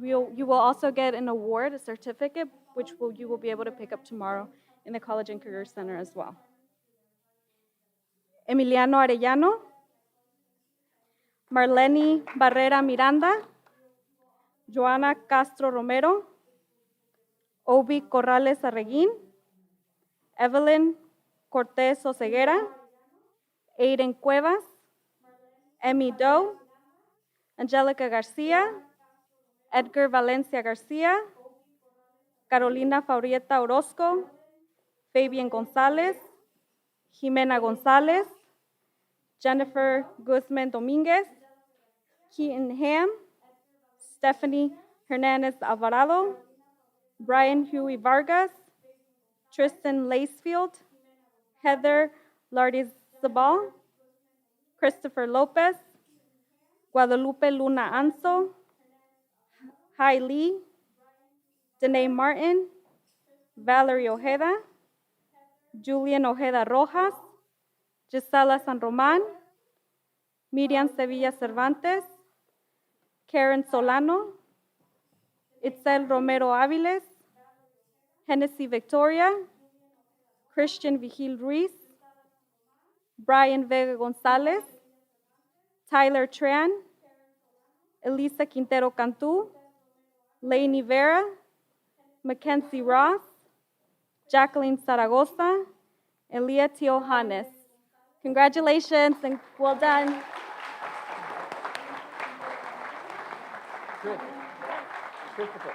You will also get an award, a certificate, which you will be able to pick up tomorrow in the College and Career Center as well. Emiliano Arellano, Marlene Barrera Miranda, Joana Castro Romero, Obi Corrales Arreguín, Evelyn Cortez Oseguera, Aiden Cuevas, Emmy Doe, Angelica Garcia, Edgar Valencia Garcia, Carolina Faurieta Orozco, Fabian Gonzalez, Jimena Gonzalez, Jennifer Guzman Dominguez, Keaton Ham, Stephanie Hernandez Alvarado, Brian Huey Vargas, Tristan Lacefield, Heather Lardizabal, Christopher Lopez, Guadalupe Luna Anso, Hai Lee, Danae Martin, Valerie Ojeda, Julian Ojeda Rojas, Gisela San Roman, Miriam Sevilla Cervantes, Karen Solano, Itzel Romero Aviles, Hennessy Victoria, Christian Vigil Ruiz, Brian Vega Gonzalez, Tyler Tran, Elisa Quintero Cantu, Lainey Vera, Mackenzie Ross, Jacqueline Zaragoza, and Leah Tiohanes. Congratulations and well done. Christopher.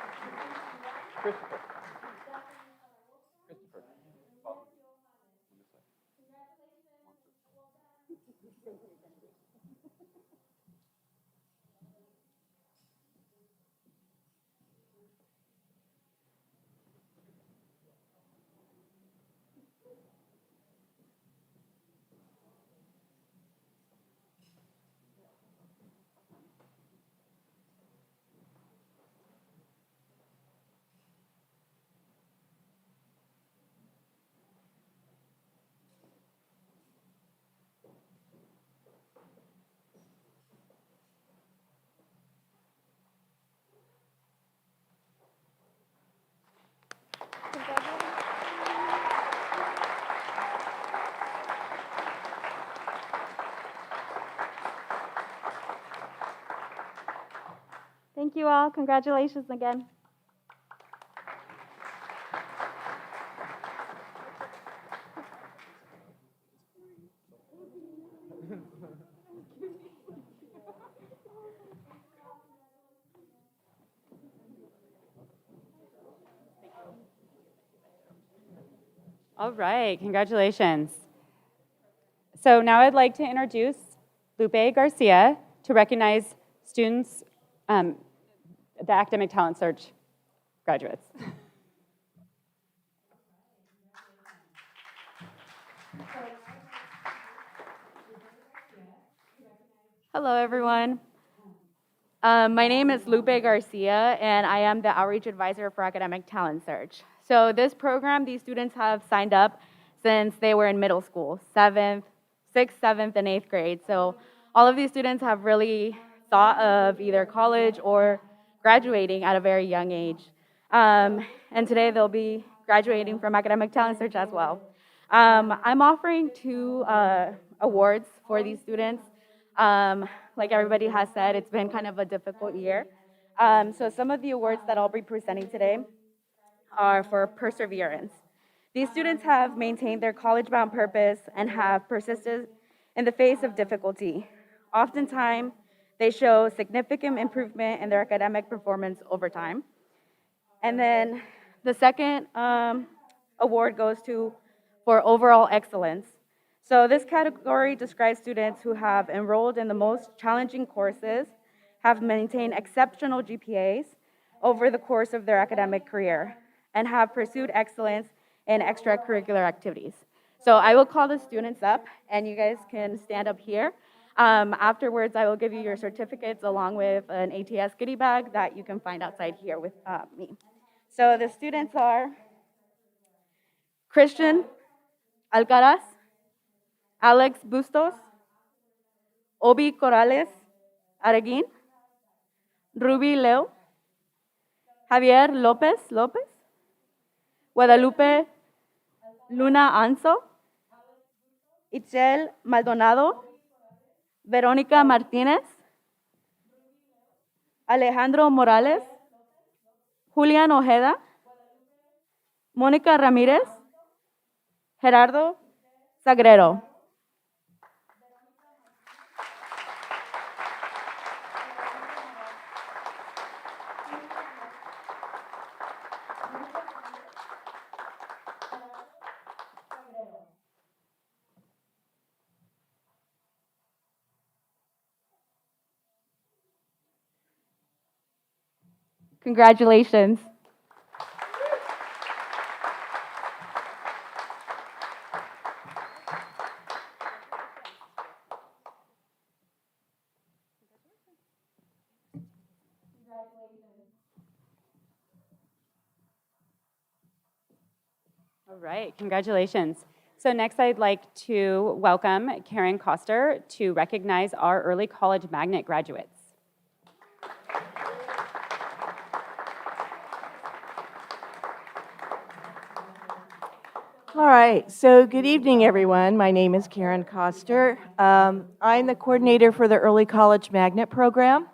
Thank you all. Congratulations again. All right, congratulations. So now I'd like to introduce Lupe Garcia to recognize students, the Academic Talent Search graduates. Hello, everyone. My name is Lupe Garcia, and I am the Outreach Advisor for Academic Talent Search. So this program, these students have signed up since they were in middle school, 6th, 7th, and 8th grade. So all of these students have really thought of either college or graduating at a very young age. And today they'll be graduating from Academic Talent Search as well. I'm offering 2 awards for these students. Like everybody has said, it's been kind of a difficult year. So some of the awards that I'll be presenting today are for perseverance. These students have maintained their college-bound purpose and have persisted in the face of difficulty. Oftentimes, they show significant improvement in their academic performance over time. And then the second award goes for overall excellence. So this category describes students who have enrolled in the most challenging courses, have maintained exceptional GPAs over the course of their academic career, and have pursued excellence in extracurricular activities. So I will call the students up, and you guys can stand up here. Afterwards, I will give you your certificates along with an ATS goodie bag that you can find outside here with me. So the students are Christian Alcaraz, Alex Bustos, Obi Corrales Araguin, Ruby Leo, Javier Lopez, Guadalupe Luna Anso, Itzel Maldonado, Verónica Martínez, Alejandro Morales, Julián Ojeda, Mónica Ramírez, Gerardo Sagrero. Congratulations. All right, congratulations. So next I'd like to welcome Karen Koster to recognize our early college magnet graduates. All right, so good evening, everyone. My name is Karen Koster. I'm the coordinator for the Early College Magnet Program.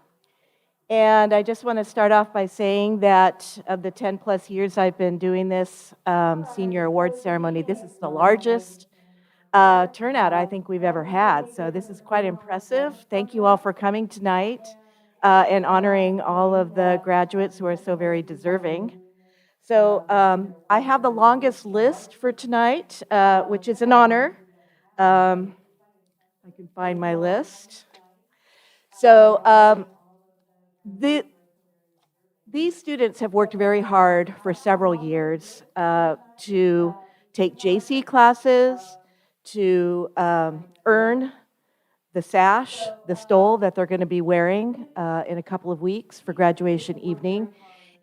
And I just want to start off by saying that of the 10 plus years I've been doing this senior awards ceremony, this is the largest turnout I think we've ever had. So this is quite impressive. Thank you all for coming tonight and honoring all of the graduates who are so very deserving. So I have the longest list for tonight, which is an honor. I can find my list. So these students have worked very hard for several years to take JC classes, to earn the sash, the stole that they're going to be wearing in a couple of weeks for graduation evening.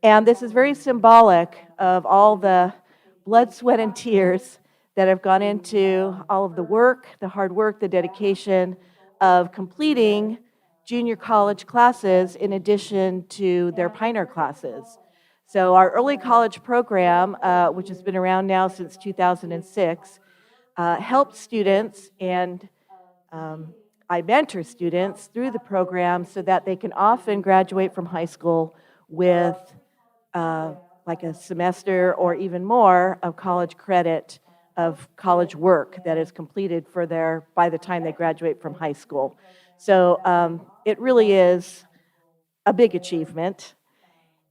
And this is very symbolic of all the blood, sweat, and tears that have gone into all of the work, the hard work, the dedication of completing junior college classes in addition to their Pioneer classes. So our early college program, which has been around now since 2006, helps students and I mentor students through the program so that they can often graduate from high school with like a semester or even more of college credit of college work that is completed by the time they graduate from high school. So it really is a big achievement.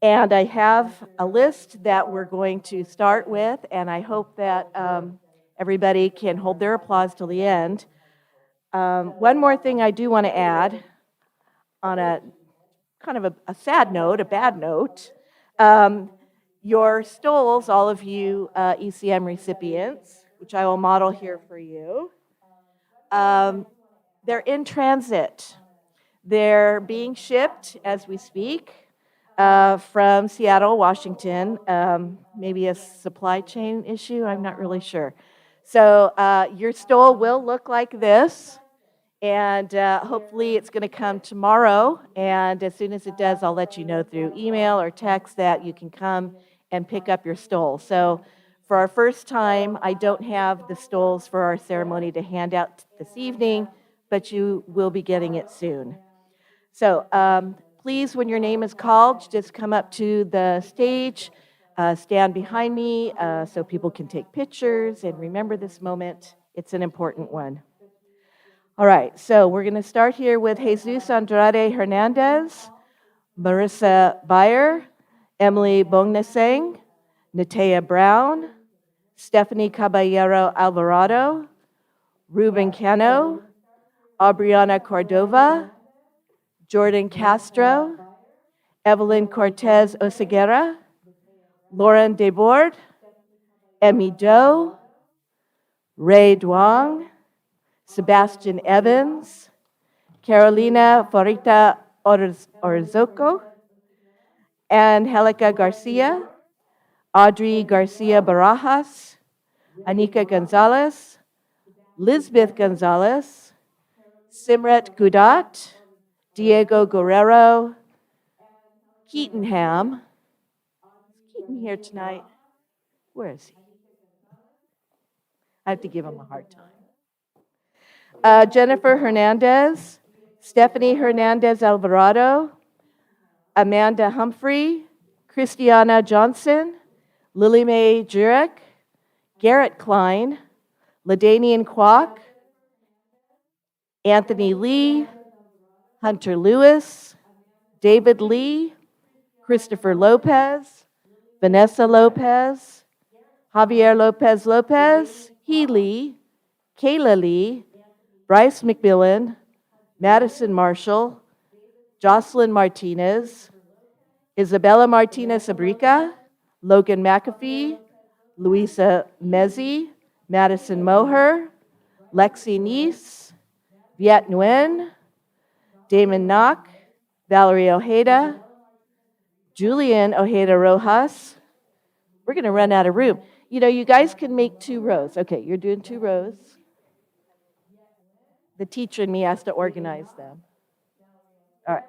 And I have a list that we're going to start with, and I hope that everybody can hold their applause till the end. One more thing I do want to add on a kind of a sad note, a bad note. Your stoles, all of you ECM recipients, which I will model here for you, they're in transit. They're being shipped as we speak from Seattle, Washington. Maybe a supply chain issue, I'm not really sure. So your stole will look like this, and hopefully it's going to come tomorrow. And as soon as it does, I'll let you know through email or text that you can come and pick up your stole. So for our first time, I don't have the stoles for our ceremony to hand out this evening, but you will be getting it soon. So please, when your name is called, just come up to the stage, stand behind me so people can take pictures and remember this moment. It's an important one. All right, so we're going to start here with Jesus Andrade Hernandez, Marissa Beyer, Emily Bongnesang, Natea Brown, Stephanie Caballero Alvarado, Ruben Cano, Aubriana Cordova, Jordan Castro, Evelyn Cortez Oseguera, Lauren Desbordes, Emmy Doe, Ray Duong, Sebastian Evans, Carolina Forita Orozco, Angelica Garcia, Audrey Garcia Barajas, Anika Gonzalez, Lisbeth Gonzalez, Simret Gudat, Diego Guerrero, Keaton Ham. Is Keaton here tonight? Where is he? I have to give him a hard time. Jennifer Hernandez, Stephanie Hernandez Alvarado, Amanda Humphrey, Christiana Johnson, Lily Mae Jurek, Garrett Klein, LaDanian Kwok, Anthony Lee, Hunter Lewis, David Lee, Christopher Lopez, Vanessa Lopez, Javier Lopez Lopez, Healy, Kayla Lee, Bryce McMillan, Madison Marshall, Jocelyn Martinez, Isabella Martinez Abrica, Logan McAfee, Luisa Mezzi, Madison Moher, Lexi Neese, Viet Nguyen, Damon Knock, Valerie Ojeda, Julian Ojeda Rojas. We're going to run out of room. You know, you guys can make 2 rows. Okay, you're doing 2 rows. The teacher in me has to organize them. All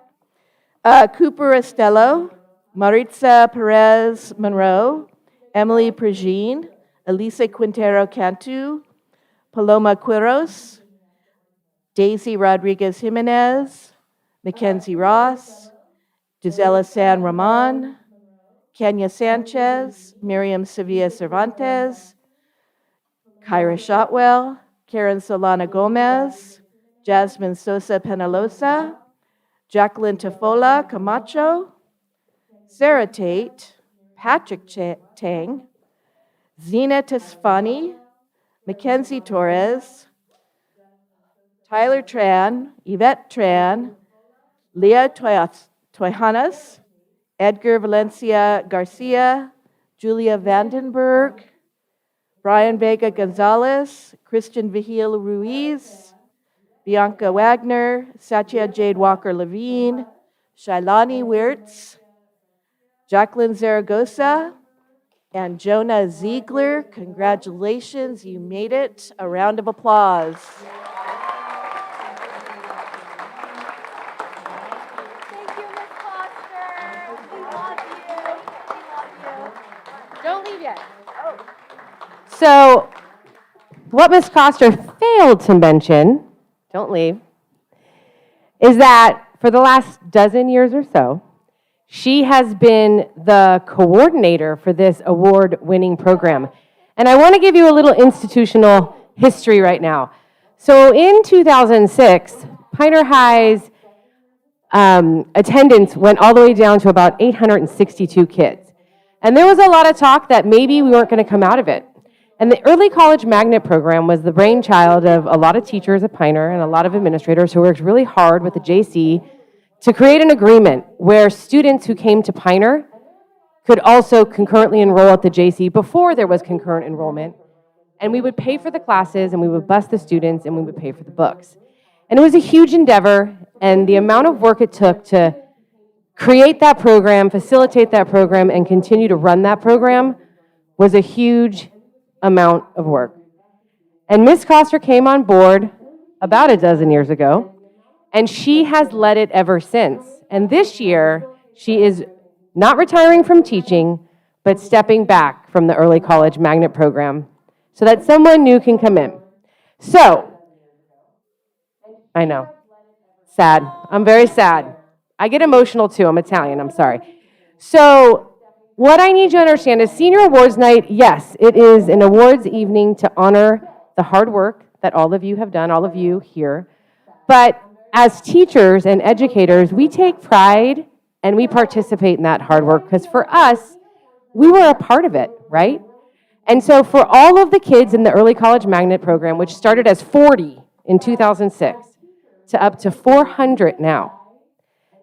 right. Cooper Estello, Maritza Perez Monroe, Emily Prigine, Elisa Quintero Cantu, Paloma Quiros, Daisy Rodriguez Jimenez, Mackenzie Ross, Gisela San Roman, Kenya Sanchez, Miriam Sevilla Cervantes, Kyra Shotwell, Karen Solana Gomez, Jasmine Sosa Penalosa, Jacqueline Tafola Camacho, Sarah Tate, Patrick Tang, Zena Tesfani, Mackenzie Torres, Tyler Tran, Yvette Tran, Leah Toijanas, Edgar Valencia Garcia, Julia Vandenberg, Brian Vega Gonzalez, Christian Vigil Ruiz, Bianca Wagner, Satya Jade Walker Levine, Shailani Wirtz, Jacqueline Zaragoza, and Jonah Ziegler. Congratulations, you made it. A round of applause. Don't leave yet. So, what Ms. Coster failed to mention, don't leave, is that for the last dozen years or so, she has been the coordinator for this award-winning program. And I want to give you a little institutional history right now. So in 2006, Pioneer High's attendance went all the way down to about 862 kids. And there was a lot of talk that maybe we weren't going to come out of it. And the Early College Magnet Program was the brainchild of a lot of teachers at Pioneer and a lot of administrators who worked really hard with the JC to create an agreement where students who came to Pioneer could also concurrently enroll at the JC before there was concurrent enrollment. And we would pay for the classes, and we would bus the students, and we would pay for the books. And it was a huge endeavor, and the amount of work it took to create that program, facilitate that program, and continue to run that program was a huge amount of work. And Ms. Coster came on board about a dozen years ago, and she has led it ever since. And this year, she is not retiring from teaching, but stepping back from the Early College Magnet Program so that someone new can come in. So, I know, sad. I'm very sad. I get emotional too. I'm Italian, I'm sorry. So, what I need you to understand is Senior Awards Night, yes, it is an awards evening to honor the hard work that all of you have done, all of you here. But as teachers and educators, we take pride and we participate in that hard work because for us, we were a part of it, right? And so for all of the kids in the Early College Magnet Program, which started as 40 in 2006 to up to 400 now,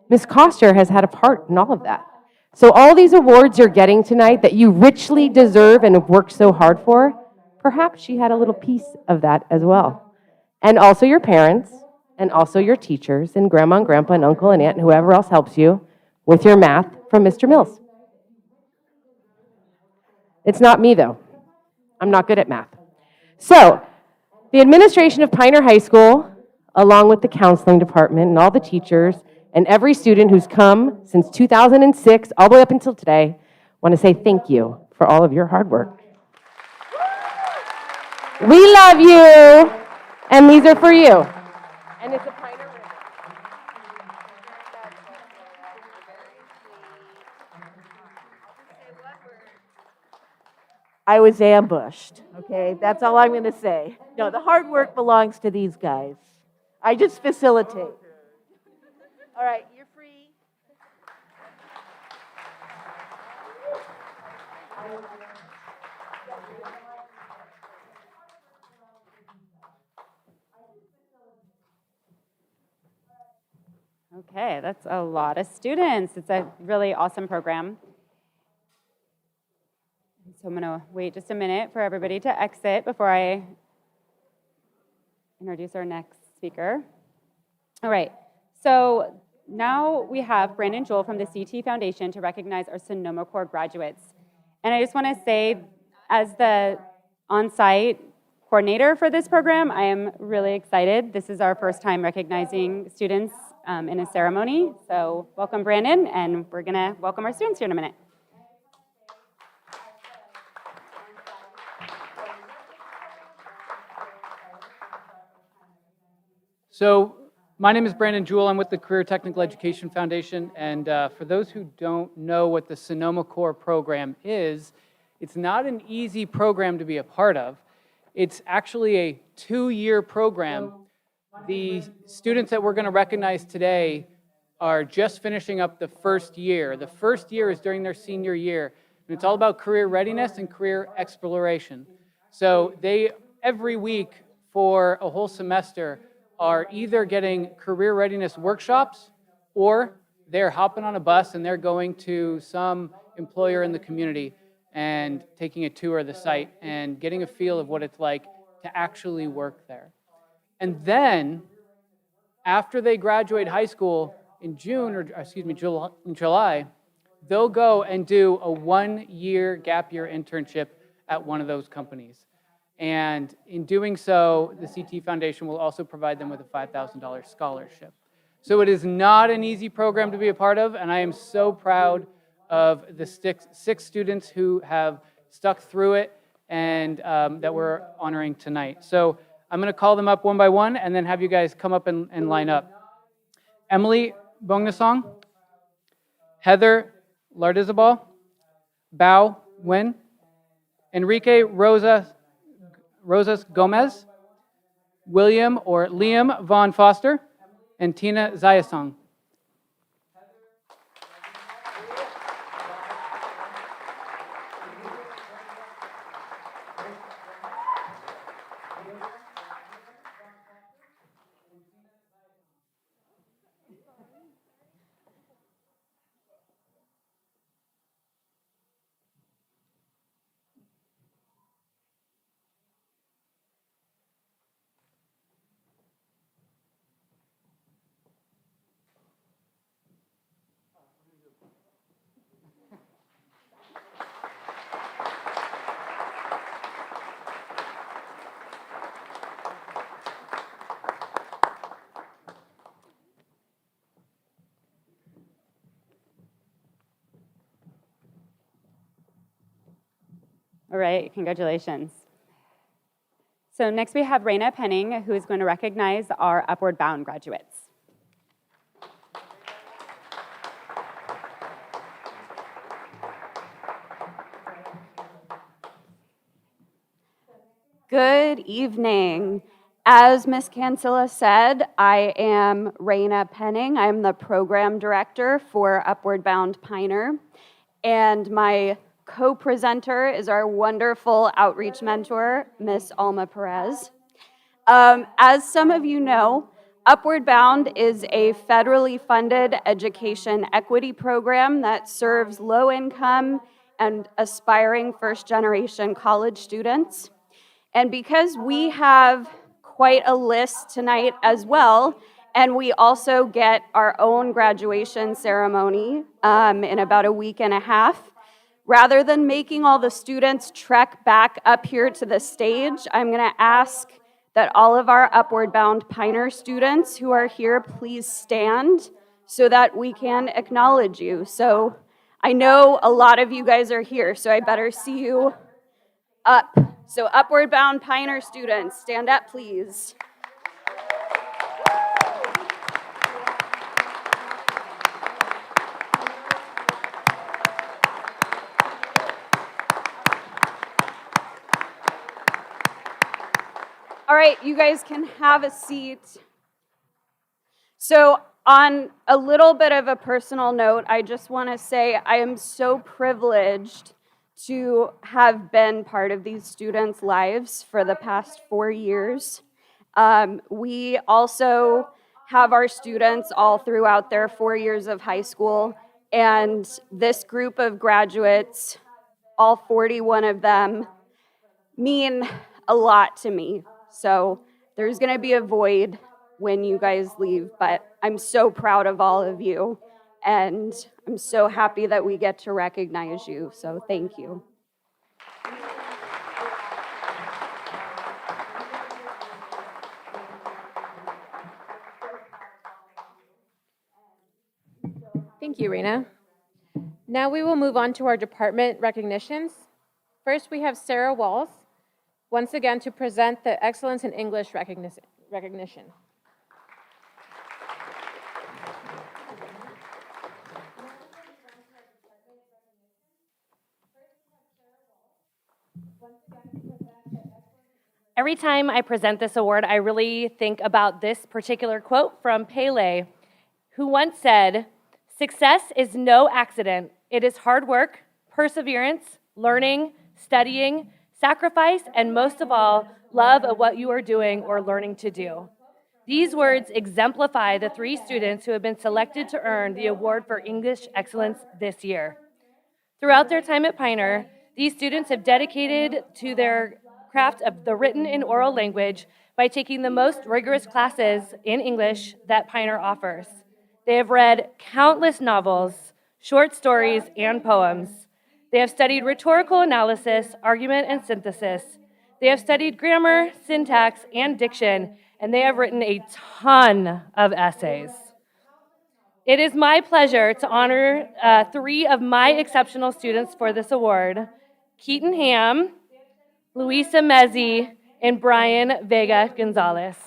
Ms. Coster has had a part in all of that. So all these awards you're getting tonight that you richly deserve and have worked so hard for, perhaps she had a little piece of that as well. And also your parents, and also your teachers, and grandma and grandpa and uncle and aunt and whoever else helps you with your math from Mr. Mills. It's not me though. I'm not good at math. So the administration of Pioneer High School, along with the counseling department and all the teachers, and every student who's come since 2006 all the way up until today, want to say thank you for all of your hard work. We love you, and these are for you. And it's a Pioneer ribbon. I was ambushed, okay? That's all I'm going to say. No, the hard work belongs to these guys. I just facilitate. All right, you're free. Okay, that's a lot of students. It's a really awesome program. So I'm going to wait just a minute for everybody to exit before I introduce our next speaker. All right, so now we have Brandon Joel from the CTE Foundation to recognize our Sonoma Core graduates. And I just want to say, as the on-site coordinator for this program, I am really excited. This is our first time recognizing students in a ceremony. So welcome, Brandon, and we're going to welcome our students here in a minute. So my name is Brandon Jewell. I'm with the Career Technical Education Foundation. And for those who don't know what the Sonoma Core program is, it's not an easy program to be a part of. It's actually a 2-year program. The students that we're going to recognize today are just finishing up the first year. The first year is during their senior year. And it's all about career readiness and career exploration. So they, every week for a whole semester, are either getting career readiness workshops or they're hopping on a bus and they're going to some employer in the community and taking a tour of the site and getting a feel of what it's like to actually work there. And then, after they graduate high school in July, they'll go and do a 1-year gap year internship at one of those companies. And in doing so, the CTE Foundation will also provide them with a $5,000 scholarship. So it is not an easy program to be a part of, and I am so proud of the 6 students who have stuck through it and that we're honoring tonight. So I'm going to call them up one by one and then have you guys come up and line up. Emily Bongnasong, Heather Lardizabal, Bao Wen, Enrique Rosas Gomez, William or Liam Von Foster, and Tina Zayasong. All right, congratulations. So next we have Raina Penning, who is going to recognize our Upward Bound graduates. Good evening. As Ms. Cancilla said, I am Raina Penning. I'm the program director for Upward Bound Pioneer, and my co-presenter is our wonderful outreach mentor, Miss Alma Perez. As some of you know, Upward Bound is a federally funded education equity program that serves low-income and aspiring first-generation college students. And because we have quite a list tonight as well, and we also get our own graduation ceremony in about a week and a half, rather than making all the students trek back up here to the stage, I'm going to ask that all of our Upward Bound Pioneer students who are here please stand so that we can acknowledge you. So I know a lot of you guys are here, so I better see you up. So Upward Bound Pioneer students, stand up, please. All right, you guys can have a seat. So on a little bit of a personal note, I just want to say I am so privileged to have been part of these students' lives for the past 4 years. We also have our students all throughout their 4 years of high school, and this group of graduates, all 41 of them, mean a lot to me. So there's going to be a void when you guys leave, but I'm so proud of all of you, and I'm so happy that we get to recognize you, so thank you. Thank you, Raina. Now we will move on to our department recognitions. First, we have Sarah Walls, once again to present the Excellence in English recognition. Every time I present this award, I really think about this particular quote from Pele, who once said, "Success is no accident. It is hard work, perseverance, learning, studying, sacrifice, and most of all, love of what you are doing or learning to do." These words exemplify the 3 students who have been selected to earn the award for English excellence this year. Throughout their time at Pioneer, these students have dedicated to their craft of the written and oral language by taking the most rigorous classes in English that Pioneer offers. They have read countless novels, short stories, and poems. They have studied rhetorical analysis, argument, and synthesis. They have studied grammar, syntax, and diction, and they have written a ton of essays. It is my pleasure to honor 3 of my exceptional students for this award: Keaton Ham, Luisa Mezzi, and Brian Vega Gonzalez.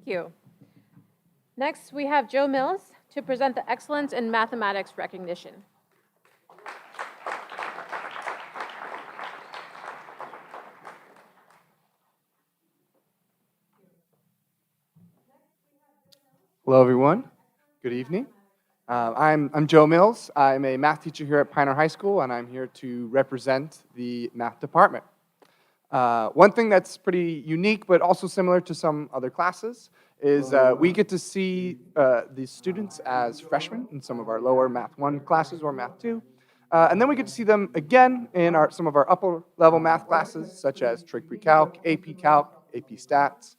Thank you. Next, we have Joe Mills to present the Excellence in Mathematics recognition. Hello, everyone. Good evening. I'm Joe Mills. I'm a math teacher here at Pioneer High School, and I'm here to represent the math department. One thing that's pretty unique, but also similar to some other classes, is we get to see the students as freshmen in some of our lower Math 1 classes or Math 2. And then we get to see them again in some of our upper level math classes, such as Trig Pre-Calc, AP Calc, AP Stats.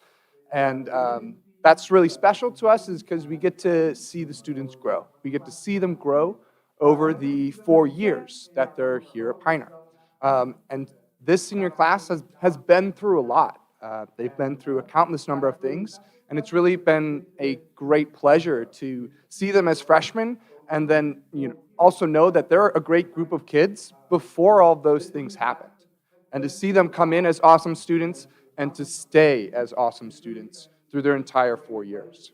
And that's really special to us is because we get to see the students grow. We get to see them grow over the 4 years that they're here at Pioneer. And this senior class has been through a lot. They've been through a countless number of things, and it's really been a great pleasure to see them as freshmen and then also know that they're a great group of kids before all those things happened. And to see them come in as awesome students and to stay as awesome students through their entire 4 years.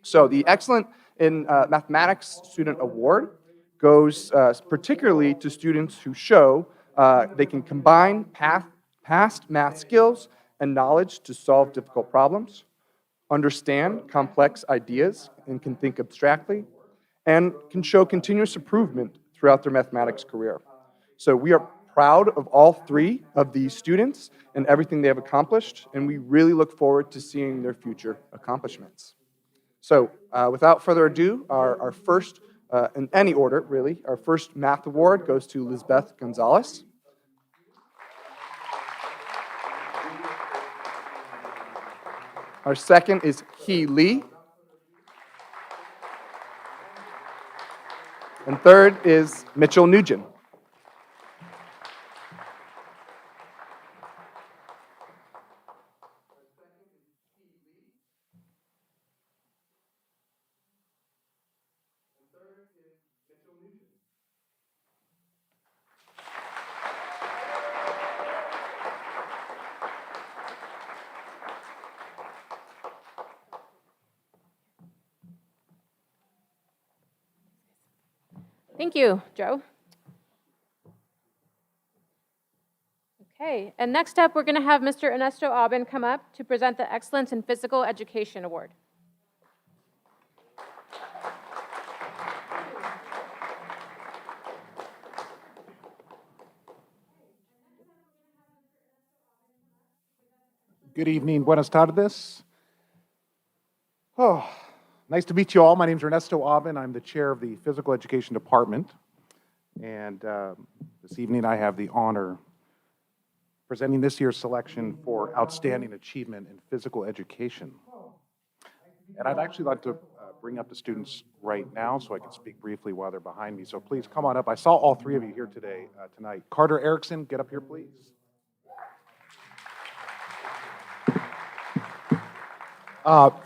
So the Excellent in Mathematics Student Award goes particularly to students who show they can combine past math skills and knowledge to solve difficult problems, understand complex ideas and can think abstractly, and can show continuous improvement throughout their mathematics career. So we are proud of all 3 of these students and everything they have accomplished, and we really look forward to seeing their future accomplishments. So without further ado, our first, in any order really, our first math award goes to Lizbeth Gonzalez. Our second is Hee Lee. And third is Mitchell Nugent. Thank you, Joe. Okay, and next up, we're going to have Mr. Ernesto Aubin come up to present the Excellence in Physical Education Award. Good evening, buenas tardes. Oh, nice to meet you all. My name is Ernesto Aubin. I'm the chair of the Physical Education Department. And this evening I have the honor presenting this year's selection for Outstanding Achievement in Physical Education. And I'd actually like to bring up the students right now so I can speak briefly while they're behind me. So please come on up. I saw all 3 of you here tonight. Carter Erickson, get up here, please.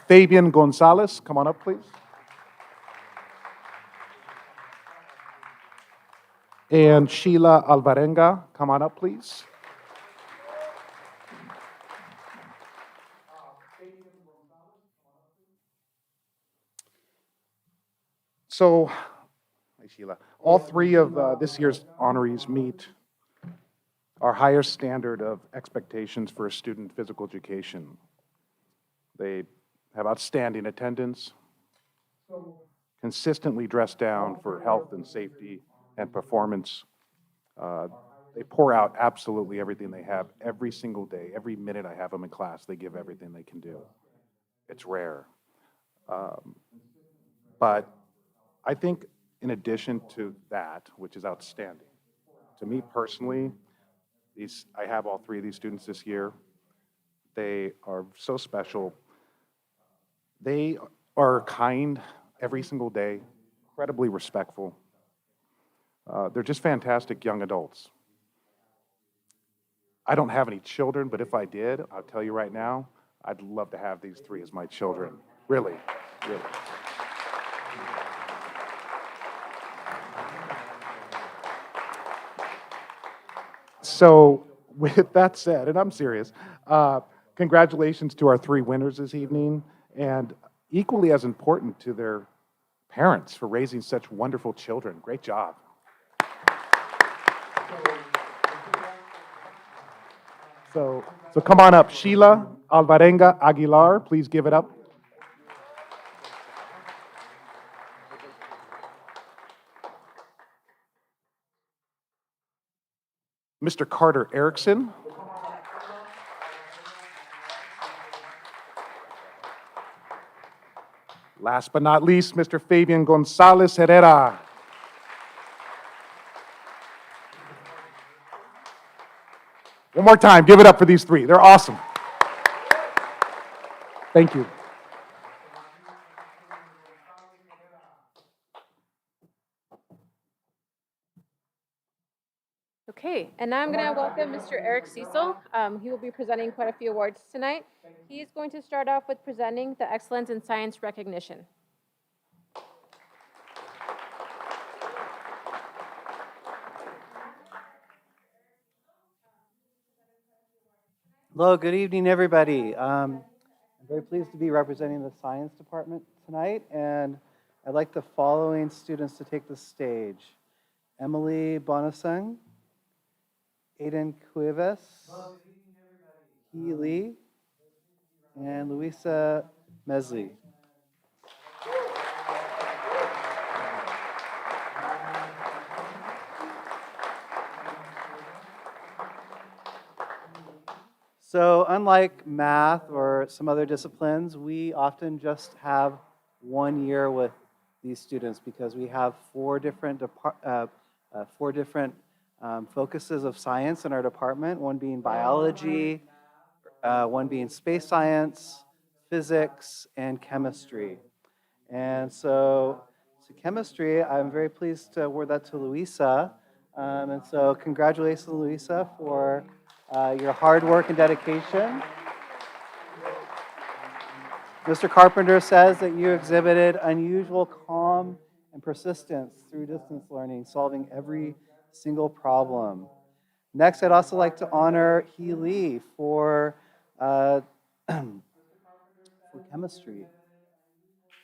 Fabian Gonzalez, come on up, please. And Sheila Alvarenga, come on up, please. So, hi Sheila. All 3 of this year's honorees meet our higher standard of expectations for a student in physical education. They have outstanding attendance, consistently dress down for health and safety and performance. They pour out absolutely everything they have every single day. Every minute I have them in class, they give everything they can do. It's rare. But I think in addition to that, which is outstanding, to me personally, I have all 3 of these students this year. They are so special. They are kind every single day, incredibly respectful. They're just fantastic young adults. I don't have any children, but if I did, I'll tell you right now, I'd love to have these 3 as my children. Really, really. So with that said, and I'm serious, congratulations to our 3 winners this evening. and equally as important to their parents for raising such wonderful children. Great job. So come on up. Sheila Alvarenga Aguilar, please give it up. Mr. Carter Erickson. Last but not least, Mr. Fabian Gonzalez Herrera. One more time, give it up for these three. They're awesome. Thank you. Okay, and now I'm going to welcome Mr. Eric Cecil. He will be presenting quite a few awards tonight. He is going to start off with presenting the Excellence in Science recognition. Hello, good evening, everybody. I'm very pleased to be representing the science department tonight, and I'd like the following students to take the stage. Emily Bonasung, Aiden Cuevas, He Lee, and Luisa Mesley. So unlike math or some other disciplines, we often just have 1 year with these students because we have four different focuses of science in our department, one being biology, one being space science, physics, and chemistry. And so chemistry, I'm very pleased to award that to Luisa. And so congratulations, Luisa, for your hard work and dedication. Mr. Carpenter says that you exhibited unusual calm and persistence through distance learning, solving every single problem. Next, I'd also like to honor He Lee for chemistry.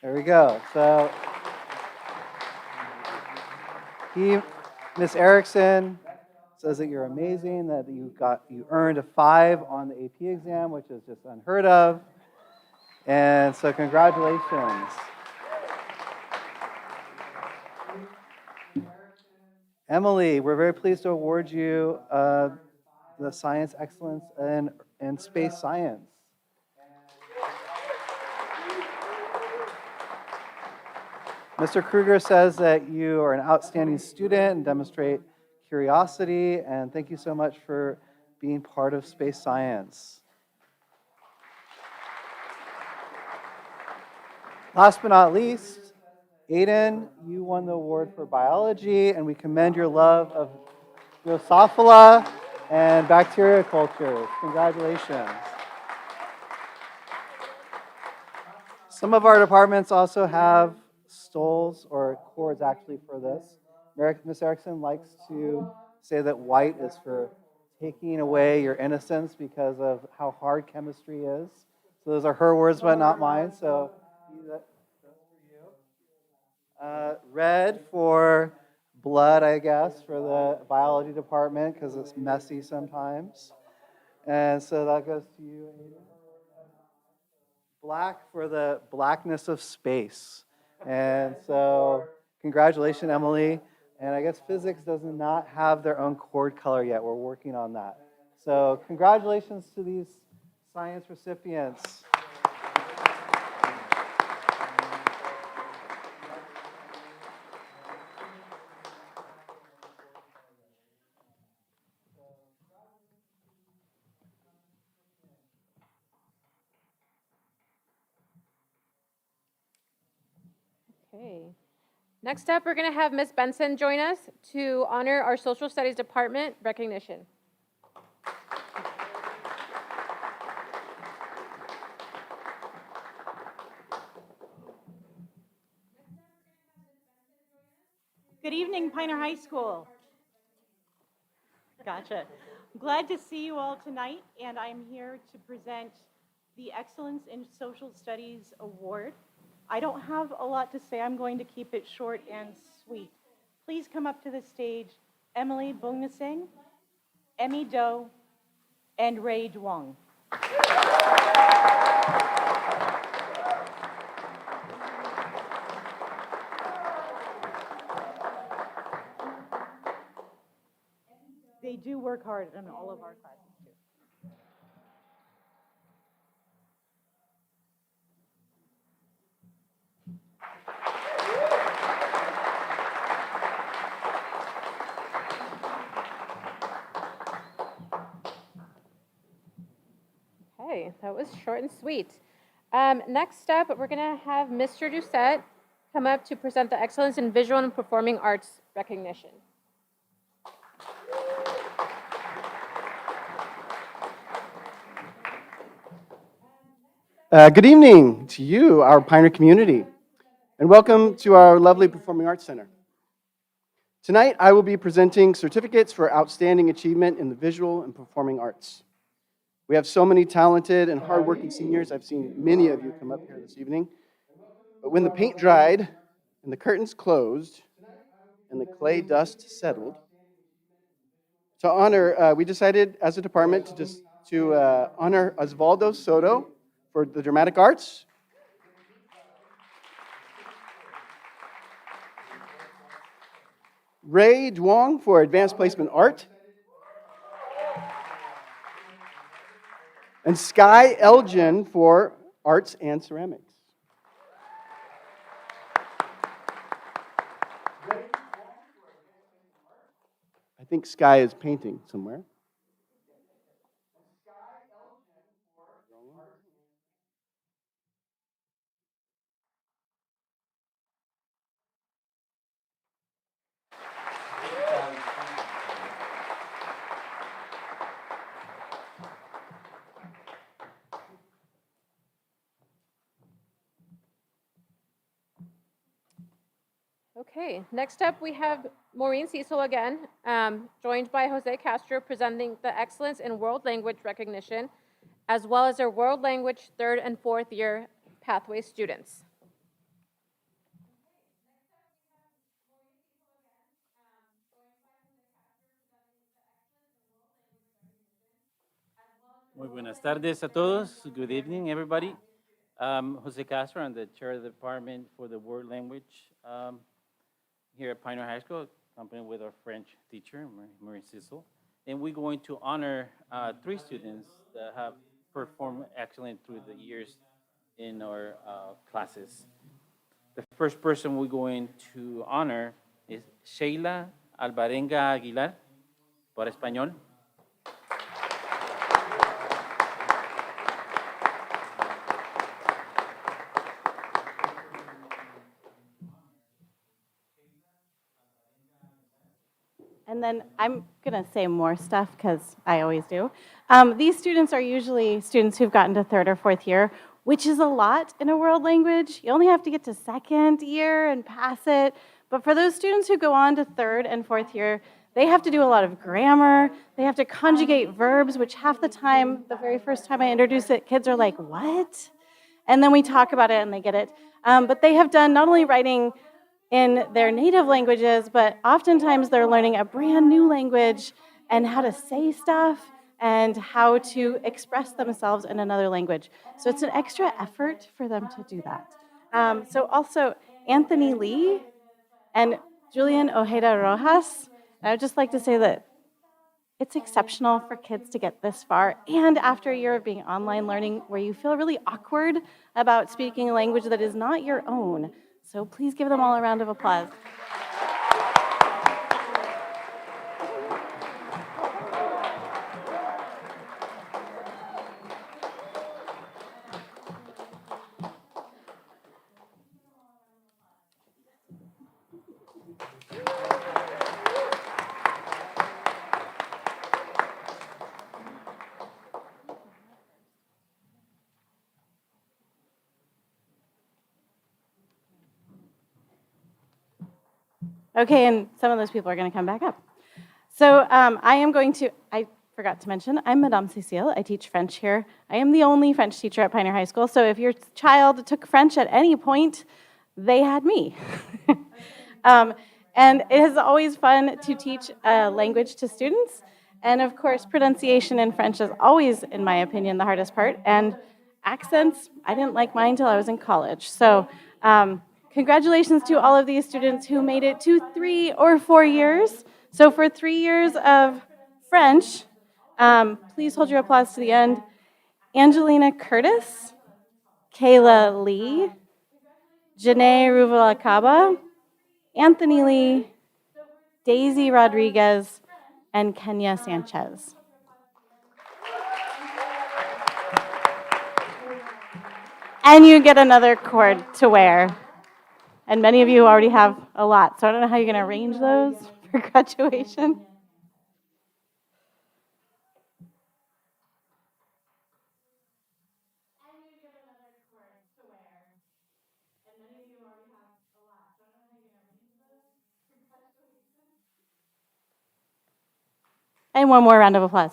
There we go. So, Miss Erickson says that you're amazing, that you earned a 5 on the AP exam, which is just unheard of. And so congratulations. Emily, we're very pleased to award you the Science Excellence in Space Science. Mr. Kruger says that you are an outstanding student and demonstrate curiosity, and thank you so much for being part of space science. Last but not least, Aiden, you won the award for biology, and we commend your love of Drosophila and bacteria cultures. Congratulations. Some of our departments also have stoles or cords actually for this. Miss Erickson likes to say that white is for taking away your innocence because of how hard chemistry is. So those are her words, but not mine. So that's for you. Red for blood, I guess, for the biology department because it's messy sometimes. And so that goes to you, Aiden. Black for the blackness of space. And so congratulations, Emily. And I guess physics does not have their own cord color yet. We're working on that. So congratulations to these science recipients. Okay. Next up, we're going to have Ms. Benson join us to honor our Social Studies Department recognition. Good evening, Pioneer High School. Gotcha. I'm glad to see you all tonight, and I'm here to present the Excellence in Social Studies Award. I don't have a lot to say. I'm going to keep it short and sweet. Please come up to the stage, Emily Bungnasing, Emmy Doe, and Ray Duong. They do work hard in all of our classes too. Okay, that was short and sweet. Next up, we're going to have Mr. Doucette come up to present the Excellence in Visual and Performing Arts recognition. Good evening to you, our Pioneer community, and welcome to our lovely Performing Arts Center. Tonight, I will be presenting certificates for outstanding achievement in the visual and performing arts. We have so many talented and hardworking seniors. I've seen many of you come up here this evening. But when the paint dried and the curtains closed and the clay dust settled, to honor, we decided as a department to honor Osvaldo Soto for the dramatic arts, Ray Duong for advanced placement art, and Sky Elgin for arts and ceramics. I think Sky is painting somewhere. Okay, next up we have Maureen Cecil again, joined by Jose Castro, presenting the Excellence in World Language Recognition, as well as their World Language 3rd and 4th year pathway students. Muy buenas tardes a todos. Good evening, everybody. Jose Castro, I'm the chair of the department for the world language here at Pioneer High School, accompanied with our French teacher, Marie Cecil. And we're going to honor 3 students that have performed excellent through the years in our classes. The first person we're going to honor is Sheila Alvarenga Aguilar, para español. And then I'm going to say more stuff because I always do. These students are usually students who've gotten to 3rd or 4th year, which is a lot in a world language. You only have to get to 2nd year and pass it. But for those students who go on to 3rd and 4th year, they have to do a lot of grammar. They have to conjugate verbs, which half the time, the very first time I introduce it, kids are like, what? And then we talk about it and they get it. But they have done not only writing in their native languages, but oftentimes they're learning a brand new language and how to say stuff and how to express themselves in another language. So it's an extra effort for them to do that. So also Anthony Lee and Julian Ojeda Rojas, I would just like to say that it's exceptional for kids to get this far, and after a year of being online learning where you feel really awkward about speaking a language that is not your own. So please give them all a round of applause. Okay, and some of those people are going to come back up. So I forgot to mention, I'm Madame Cécile. I teach French here. I am the only French teacher at Pioneer High School, so if your child took French at any point, they had me. And it is always fun to teach a language to students. And of course, pronunciation in French is always, in my opinion, the hardest part. And accents, I didn't like mine till I was in college. So congratulations to all of these students who made it to 3 or 4 years. So for 3 years of French, please hold your applause to the end. Angelina Curtis, Kayla Lee, Janae Ruvalacaba, Anthony Lee, Daisy Rodriguez, and Kenya Sanchez. And you get another cord to wear. And many of you already have a lot, so I don't know how you're going to arrange those for graduation. And one more round of applause.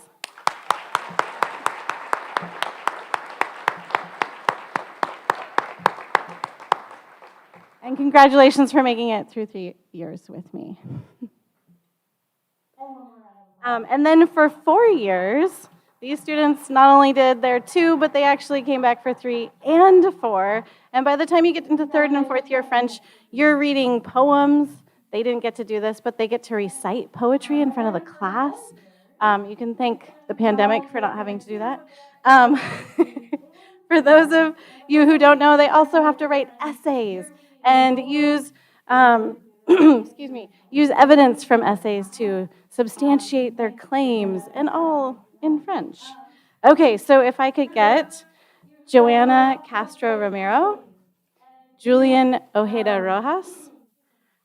And congratulations for making it through 3 years with me. And then for 4 years, these students not only did their 2, but they actually came back for 3 and 4. And by the time you get into 3rd and 4th year French, you're reading poems. They didn't get to do this, but they get to recite poetry in front of the class. You can thank the pandemic for not having to do that. For those of you who don't know, they also have to write essays and use excuse me, use evidence from essays to substantiate their claims, and all in French. Okay, so if I could get Joanna Castro Romero, Julian Ojeda Rojas,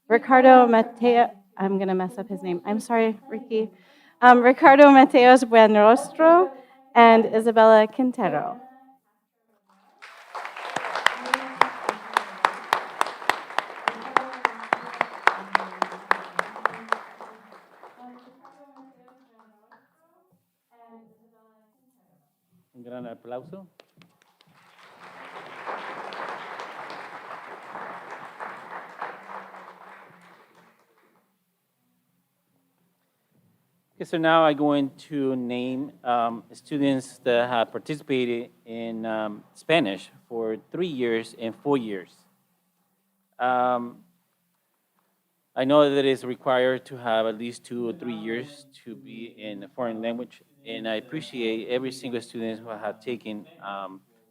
Ricardo Mateo, I'm going to mess up his name. I'm sorry, Ricky. Ricardo Mateos Buenrostro, and Isabella Quintero. Un gran aplauso. Okay, so now I'm going to name students that have participated in Spanish for 3 years and 4 years. I know that it is required to have at least 2 or 3 years to be in a foreign language, and I appreciate every single student who have taken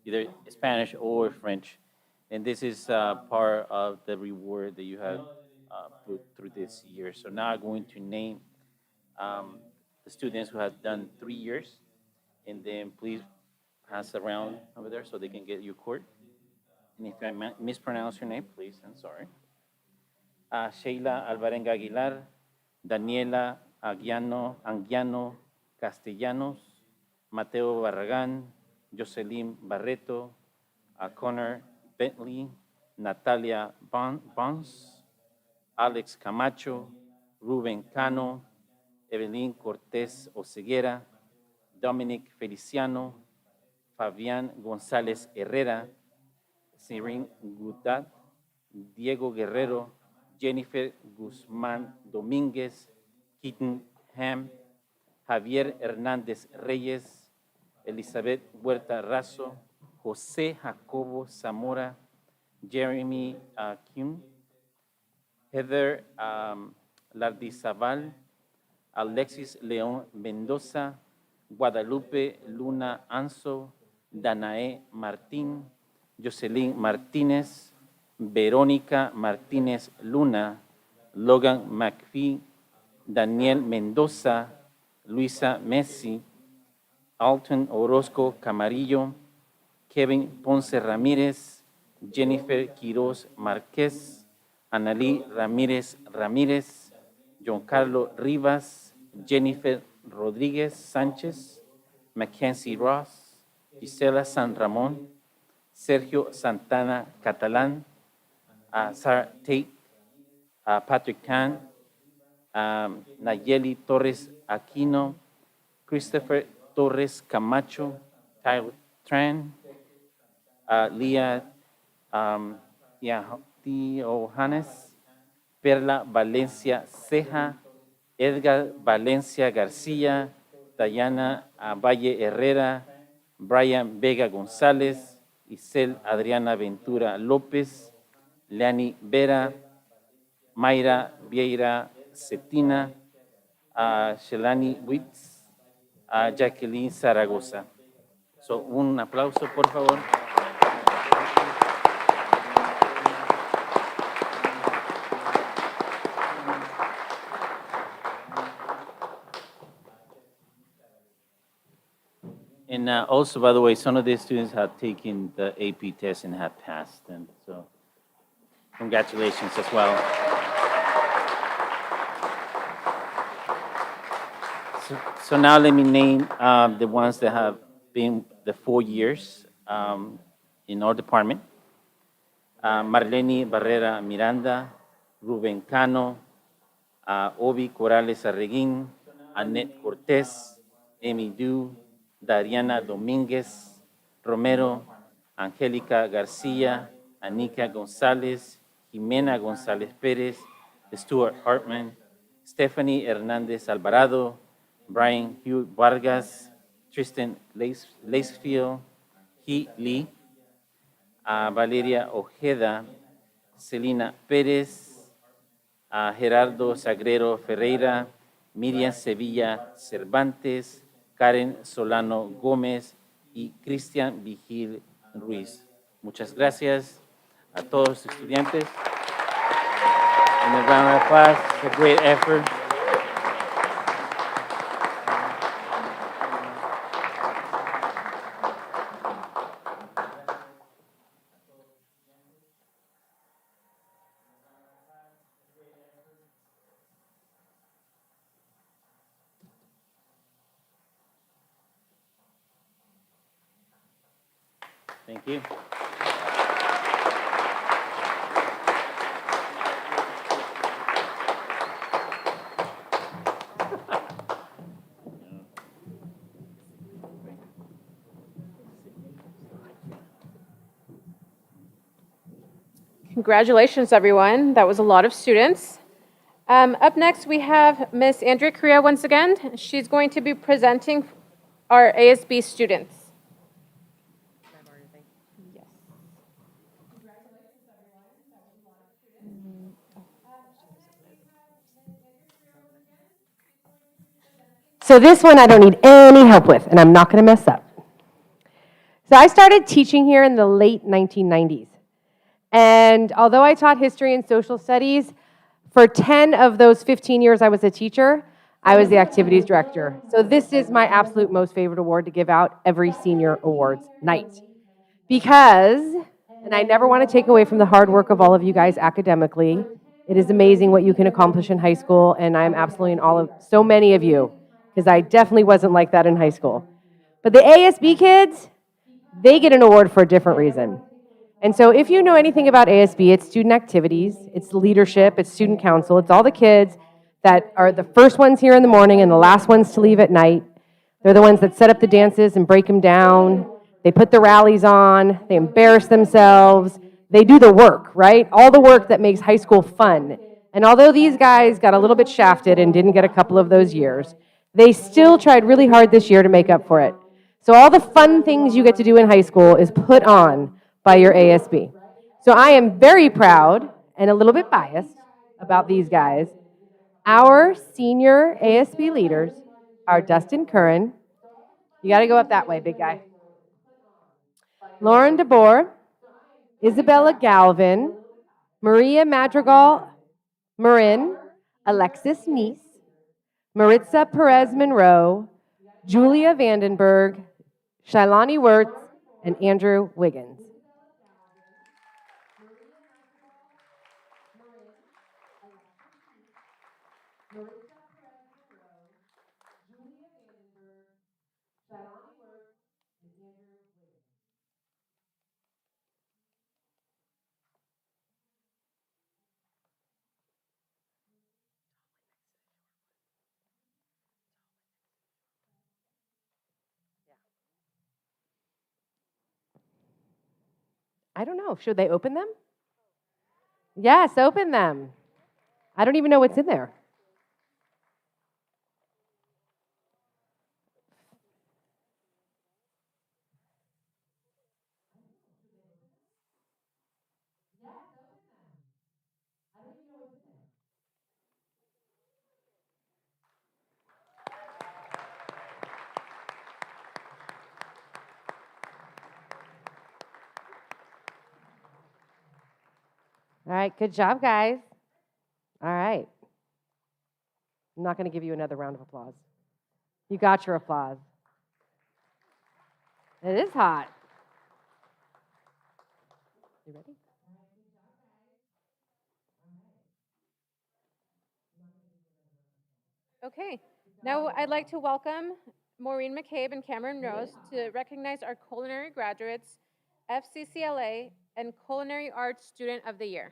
either Spanish or French, and this is part of the reward that you have put through this year. So now I'm going to name the students who have done 3 years, and then please pass around over there so they can get your cord. And if I mispronounce your name, please, I'm sorry. Sheila Alvarenga Aguilar, Daniela Anguiano Castellanos, Mateo Barragán, Jocelyn Barreto, Connor Bentley, Natalia Bons, Alex Camacho, Ruben Cano, Evelyn Cortés Oceguera, Dominic Feliciano, Fabián González Herrera, Sirin Gudat, Diego Guerrero, Jennifer Guzmán Domínguez, Keaton Ham, Javier Hernández Reyes, Elizabeth Huerta Razo, José Jacobo Zamora, Jeremy Kuhn, Heather Lardizabal, Alexis León Mendoza, Guadalupe Luna Anso, Danae Martín, Jocelyn Martínez, Verónica Martínez Luna, Logan McPhee, Daniel Mendoza, Luisa Messi, Alton Orozco Camarillo, Kevin Ponce Ramírez, Jennifer Quiroz Márquez, Analí Ramírez Ramírez, John Carlos Rivas, Jennifer Rodríguez Sánchez, Mackenzie Ross, Gisela San Ramón, Sergio Santana Catalán, Sarah Tate, Patrick Tan, Nayeli Torres Aquino, Christopher Torres Camacho, Tyler Tran, Leah Johannes, Perla Valencia Ceja, Edgar Valencia García, Dayana Valle Herrera, Brian Vega González, Isel Adriana Ventura López, Leani Vera, Mayra Vieira Cetina, Shelani Witz, Jacqueline Zaragoza. So, un aplauso, por favor. And also, by the way, some of these students have taken the AP test and have passed, and so congratulations as well. So now let me name the ones that have been the 4 years in our department. Marlene Barrera Miranda, Ruben Cano, Obi Corrales Arreguín, Annette Cortez, Amy Du, Dariana Domínguez, Romero, Angélica García, Anika González, Jimena González Pérez, Stuart Hartman, Stephanie Hernández Alvarado, Brian Hugh Vargas, Tristan Lacefield, He Lee, Valeria Ojeda, Celina Pérez, Gerardo Sagrero Ferreira, Miriam Sevilla Cervantes, Karen Solano Gómez y Cristian Vigil Ruiz. Muchas gracias a todos los estudiantes. And a round of applause, a great effort. Thank you. Congratulations, everyone. That was a lot of students. Up next, we have Miss Andrea Correa once again. She's going to be presenting our ASB students. So this one I don't need any help with, and I'm not going to mess up. So I started teaching here in the late 1990s. And although I taught history and social studies, for 10 of those 15 years I was a teacher, I was the activities director. So this is my absolute most favorite award to give out every senior awards night. Because, and I never want to take away from the hard work of all of you guys academically, it is amazing what you can accomplish in high school, and I'm absolutely in awe of so many of you, because I definitely wasn't like that in high school. But the ASB kids, they get an award for a different reason. And so if you know anything about ASB, it's student activities, it's leadership, it's student council, it's all the kids that are the first ones here in the morning and the last ones to leave at night. They're the ones that set up the dances and break them down. They put the rallies on, they embarrass themselves, they do the work, right? All the work that makes high school fun. And although these guys got a little bit shafted and didn't get a couple of those years, they still tried really hard this year to make up for it. So all the fun things you get to do in high school is put on by your ASB. So I am very proud and a little bit biased about these guys. Our senior ASB leaders are Dustin Curran. You got to go up that way, big guy. Lauren DeBoer, Isabella Galvin, Maria Madrigal Marin, Alexis Neese, Maritza Perez Monroe, Julia Vandenberg, Shailani Wirtz, and Andrew Wiggins. I don't know. Should they open them? Yes, open them. I don't even know what's in there. All right, good job, guys. All right. I'm not going to give you another round of applause. You got your applause. It is hot. You ready? Okay, now I'd like to welcome Maureen McCabe and Cameron Rose to recognize our culinary graduates, FCCLA, and Culinary Arts Student of the Year.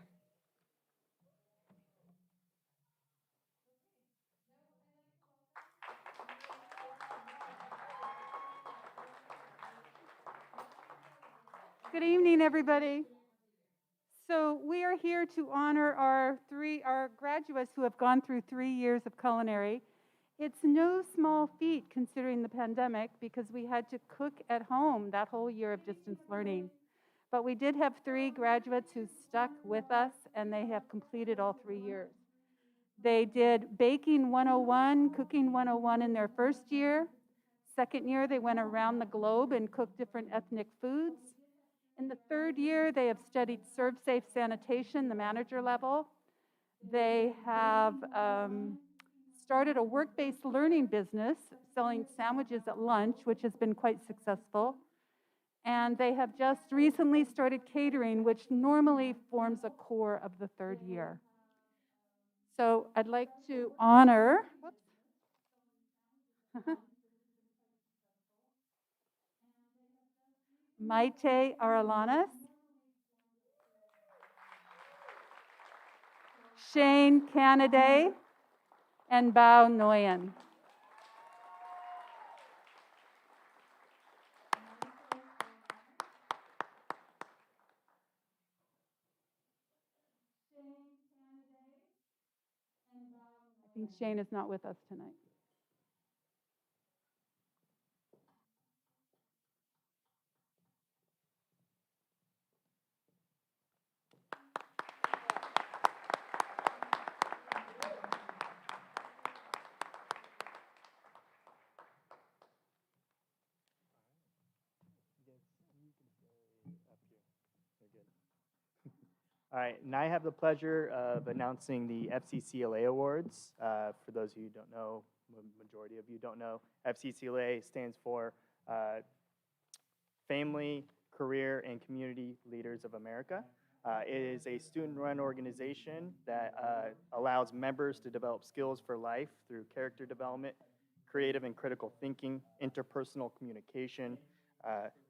Good evening, everybody. So we are here to honor our graduates who have gone through 3 years of culinary. It's no small feat considering the pandemic because we had to cook at home that whole year of distance learning. But we did have 3 graduates who stuck with us, and they have completed all 3 years. They did Baking 101, Cooking 101 in their first year. Second year, they went around the globe and cooked different ethnic foods. In the third year, they have studied Serve Safe Sanitation, the manager level. They have started a work-based learning business, selling sandwiches at lunch, which has been quite successful. And they have just recently started catering, which normally forms a core of the third year. So I'd like to honor, Maite Aralanas, Shane Canaday, and Bao Nguyen. I think Shane is not with us tonight. All right, and I have the pleasure of announcing the FCCLA Awards. For those of you who don't know, majority of you don't know, FCCLA stands for Family, Career, and Community Leaders of America. It is a student-run organization that allows members to develop skills for life through character development, creative and critical thinking, interpersonal communication,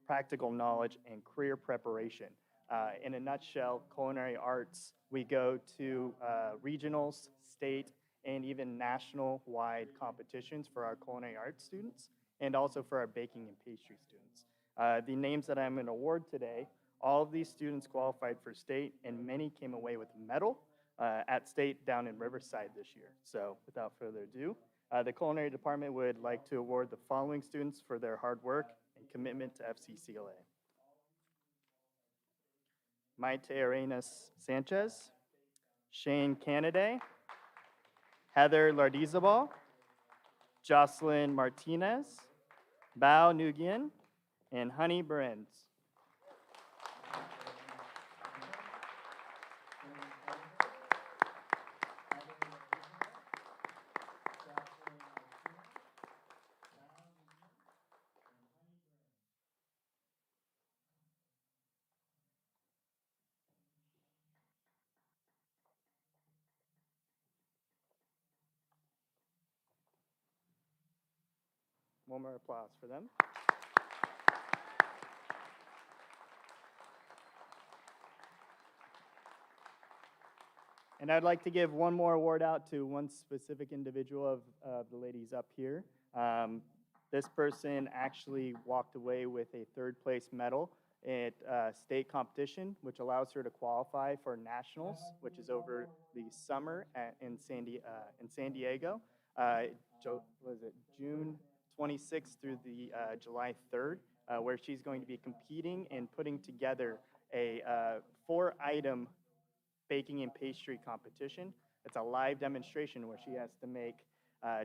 practical knowledge, and career preparation. In a nutshell, culinary arts, we go to regionals, state, and even national-wide competitions for our culinary arts students, and also for our baking and pastry students. The names that I'm going to award today, all of these students qualified for state, and many came away with a medal at state down in Riverside this year. So without further ado, the culinary department would like to award the following students for their hard work and commitment to FCCLA. Maite Arenas Sanchez, Shane Canaday, Heather Lardizabal, Jocelyn Martinez, Bao Nguyen, and Honey Berens. One more applause for them. And I'd like to give one more award out to one specific individual of the ladies up here. This person actually walked away with a third place medal at state competition, which allows her to qualify for nationals, which is over the summer in San Diego. Was it June 26th through the July 3rd, where she's going to be competing and putting together a 4-item baking and pastry competition. It's a live demonstration where she has to make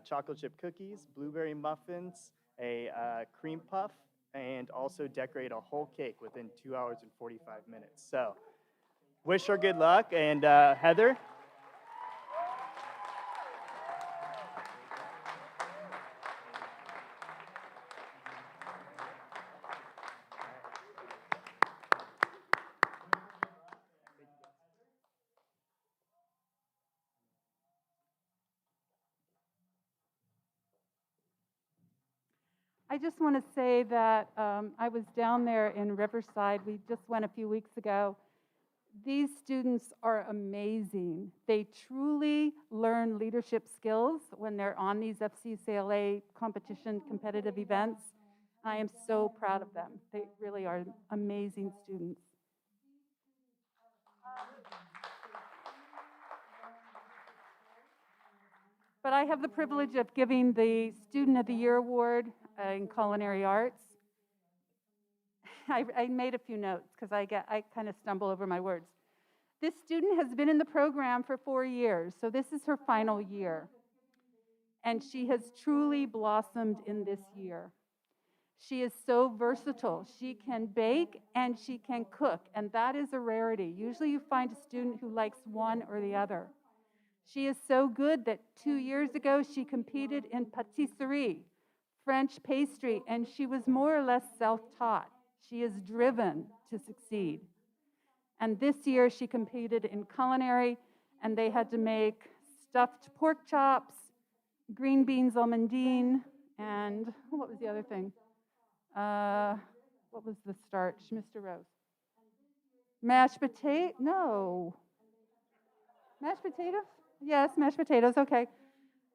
chocolate chip cookies, blueberry muffins, a cream puff, and also decorate a whole cake within 2 hours and 45 minutes. So wish her good luck. And Heather? I just want to say that I was down there in Riverside. We just went a few weeks ago. These students are amazing. They truly learn leadership skills when they're on these FCCLA competition competitive events. I am so proud of them. They really are amazing students. But I have the privilege of giving the Student of the Year Award in Culinary Arts. I made a few notes because I kind of stumble over my words. This student has been in the program for 4 years, so this is her final year. And she has truly blossomed in this year. She is so versatile. She can bake and she can cook, and that is a rarity. Usually you find a student who likes one or the other. She is so good that 2 years ago she competed in pâtisserie, French pastry, and she was more or less self-taught. She is driven to succeed. And this year she competed in culinary, and they had to make stuffed pork chops, green beans almondine, and what was the other thing? What was the starch, Mr. Rose? Mashed potato? No. Mashed potatoes? Yes, mashed potatoes, okay.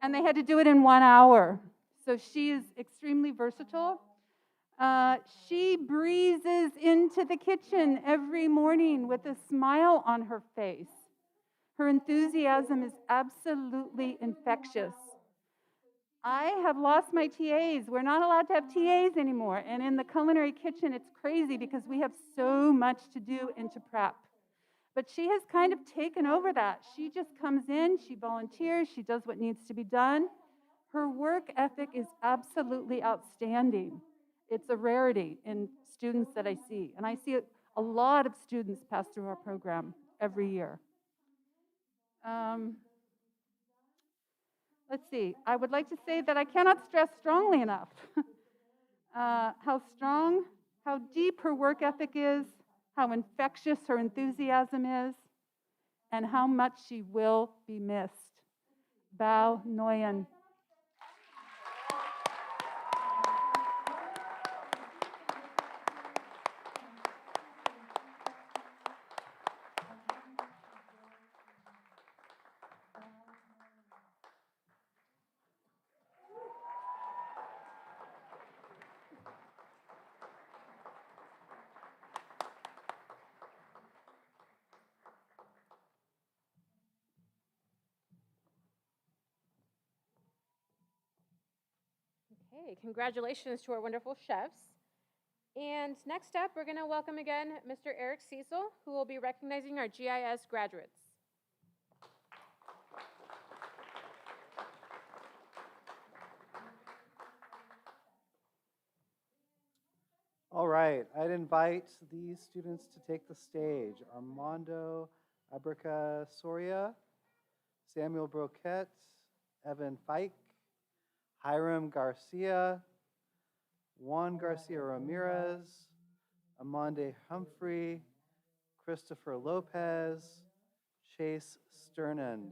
And they had to do it in 1 hour. So she is extremely versatile. She breezes into the kitchen every morning with a smile on her face. Her enthusiasm is absolutely infectious. I have lost my TAs. We're not allowed to have TAs anymore. And in the culinary kitchen, it's crazy because we have so much to do and to prep. But she has kind of taken over that. She just comes in, she volunteers, she does what needs to be done. Her work ethic is absolutely outstanding. It's a rarity in students that I see. And I see a lot of students pass through our program every year. Let's see. I would like to say that I cannot stress strongly enough how strong, how deep her work ethic is, how infectious her enthusiasm is, and how much she will be missed. Bao Nguyen. Okay, congratulations to our wonderful chefs. And next up, we're going to welcome again Mr. Eric Cecil, who will be recognizing our GIS graduates. All right, I'd invite these students to take the stage. Armando Abrica Soria, Samuel Broquette, Evan Fike, Hiram Garcia, Juan Garcia Ramirez, Amande Humphrey, Christopher Lopez, Chase Sternand.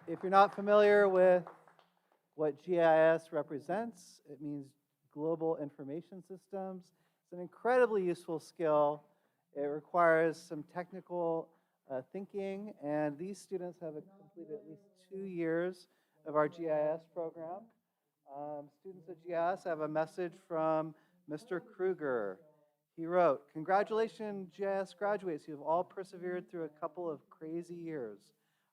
If you're not familiar with what GIS represents, it means Global Information Systems. It's an incredibly useful skill. It requires some technical thinking, and these students have completed at least 2 years of our GIS program. Students at GIS have a message from Mr. Kruger. He wrote, "Congratulations, GIS graduates. You have all persevered through a couple of crazy years.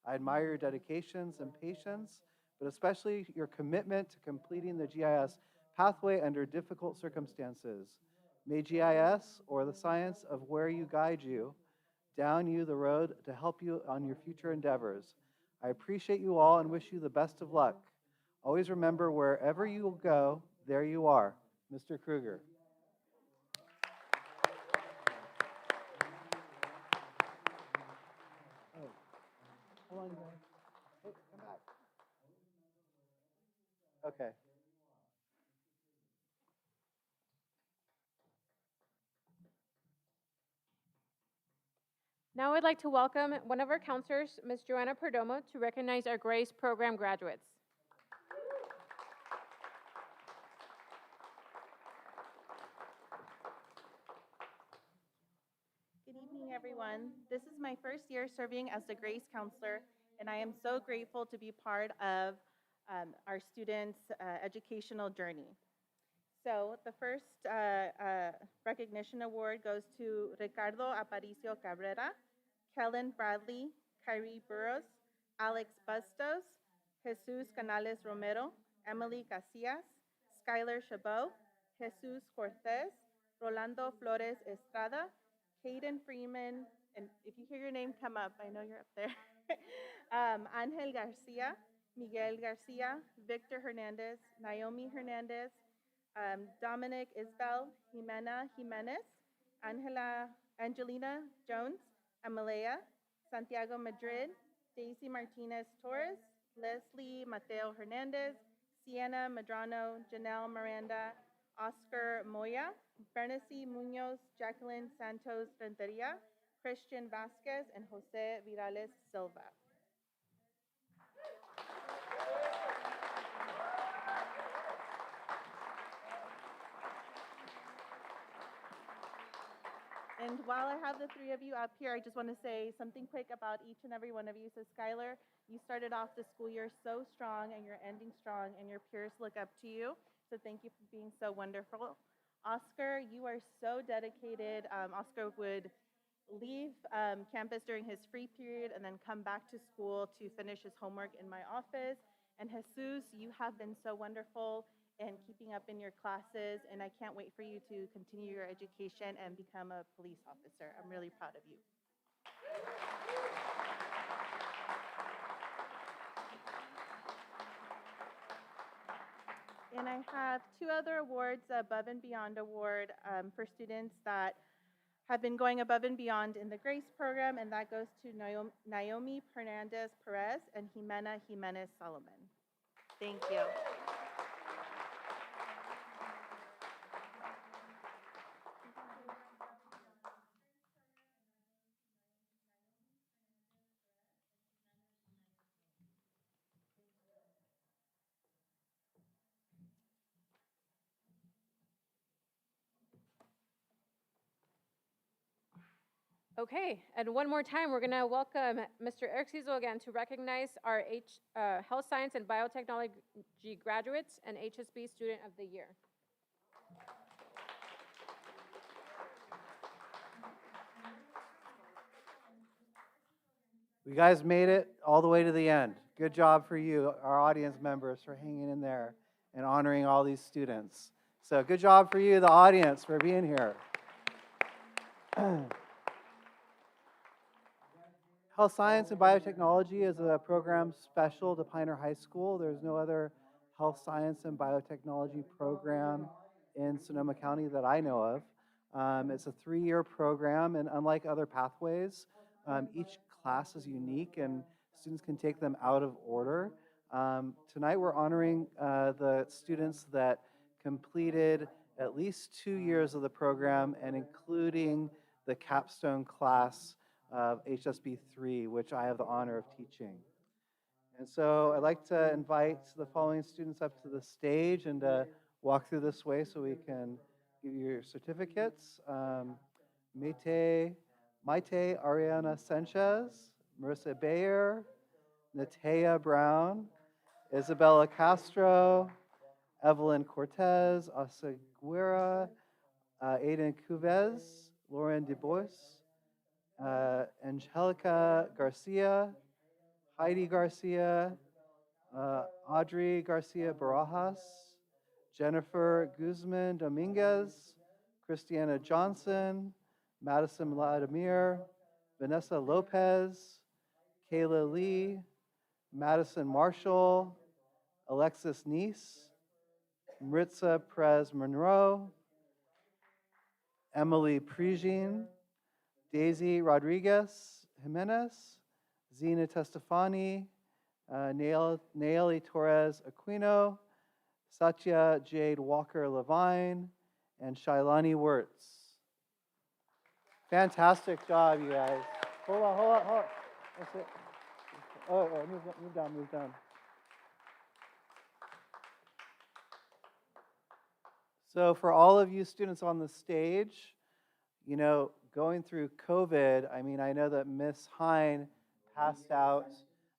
I admire your dedications and patience, but especially your commitment to completing the GIS pathway under difficult circumstances. May GIS, or the science of where you guide you, down you the road to help you on your future endeavors. I appreciate you all and wish you the best of luck. Always remember, wherever you go, there you are." Mr. Kruger. Oh, hold on, guys. Hey, come back. Okay. Now I'd like to welcome one of our counselors, Ms. Joanna Perdomo, to recognize our GRACE program graduates. Good evening, everyone. This is my first year serving as the GRACE counselor, and I am so grateful to be part of our students' educational journey. So the first recognition award goes to Ricardo Aparicio Cabrera, Kellen Bradley, Kyrie Burros, Alex Bustos, Jesus Canales Romero, Emily Casillas, Skylar Chabot, Jesus Cortez, Rolando Flores Estrada, Caden Freeman, and if you hear your name come up, I know you're up there, Angel Garcia, Miguel Garcia, Victor Hernandez, Naomi Hernandez, Dominic Isbel, Jimena Jimenez, Angelina Jones, Amalea, Santiago Madrid, Daisy Martinez Torres, Leslie Mateo Hernandez, Sienna Medrano, Janelle Miranda, Oscar Moya, Bernice Munoz, Jacqueline Santos Renteria, Christian Vasquez, and Jose Virales Silva. And while I have the three of you up here, I just want to say something quick about each and every one of you. So Skylar, you started off the school year so strong, and you're ending strong, and your peers look up to you. So thank you for being so wonderful. Oscar, you are so dedicated. Oscar would leave campus during his free period and then come back to school to finish his homework in my office. And Jesus, you have been so wonderful and keeping up in your classes, and I can't wait for you to continue your education and become a police officer. I'm really proud of you. And I have two other awards, Above and Beyond Award for students that have been going above and beyond in the GRACE program, and that goes to Naomi Hernandez Perez and Jimena Jimenez Solomon. Thank you. Okay, and one more time, we're going to welcome Mr. Eric Cizo again to recognize our Health Science and Biotechnology graduates and HSB Student of the Year. You guys made it all the way to the end. Good job for you, our audience members, for hanging in there and honoring all these students. So good job for you, the audience, for being here. Health Science and Biotechnology is a program special to Pioneer High School. There's no other health science and biotechnology program in Sonoma County that I know of. It's a 3-year program, and unlike other pathways, each class is unique and students can take them out of order. Tonight we're honoring the students that completed at least 2 years of the program, and including the capstone class of HSB 3, which I have the honor of teaching. And so I'd like to invite the following students up to the stage and walk through this way so we can give you your certificates. Mete Maite Ariana Sanchez, Marissa Bayer, Natea Brown, Isabella Castro, Evelyn Cortez, Asaguera, Aiden Cuvez, Lauren DuBois, Angelica Garcia, Heidi Garcia, Audrey Garcia Barajas, Jennifer Guzman Dominguez, Christiana Johnson, Madison Vladimir, Vanessa Lopez, Kayla Lee, Madison Marshall, Alexis Neese, Maritza Perez Monroe, Emily Prijin, Daisy Rodriguez Jimenez, Zena Testafani, Naeli Torres Aquino, Satya Jade Walker Levine, and Shailani Wirtz. Fantastic job, you guys. Hold on. That's it. Oh, move down. So for all of you students on the stage, you know, going through COVID, I mean, I know that Miss Hine passed out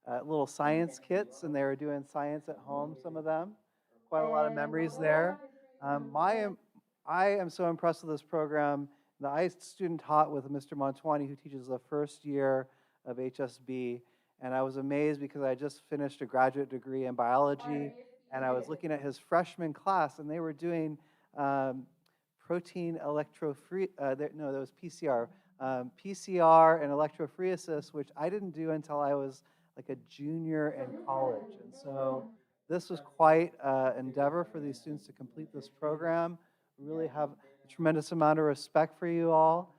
little science kits, and they were doing science at home, some of them. Quite a lot of memories there. I am so impressed with this program. I student taught with Mr. Montwani, who teaches the first year of HSB, and I was amazed because I just finished a graduate degree in biology, and I was looking at his freshman class, and they were doing protein that was PCR. PCR and electrophoresis, which I didn't do until I was like a junior in college. And so this was quite an endeavor for these students to complete this program. We really have a tremendous amount of respect for you all.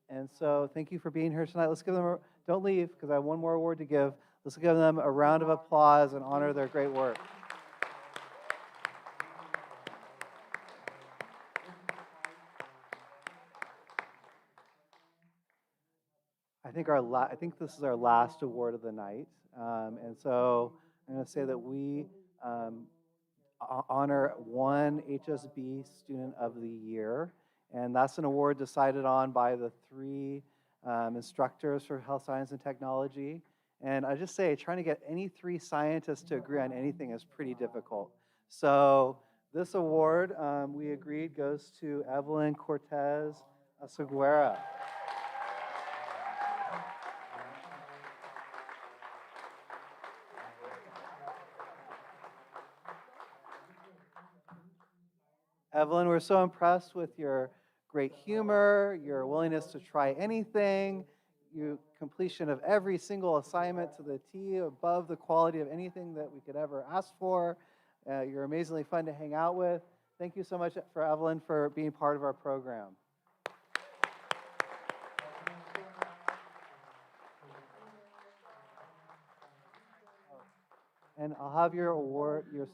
And so thank you for being here tonight. Let's give them, don't leave because I have one more award to give. Let's give them a round of applause and honor their great work. I think this is our last award of the night. And so I'm going to say that we honor one HSB Student of the Year. And that's an award decided on by the 3 instructors for health science and technology. And I just say, trying to get any 3 scientists to agree on anything is pretty difficult. So this award, we agreed, goes to Evelyn Cortez Asaguera. Evelyn, we're so impressed with your great humor, your willingness to try anything, your completion of every single assignment to the T, above the quality of anything that we could ever ask for. You're amazingly fun to hang out with. Thank you so much for Evelyn for being part of our program. And I'll have your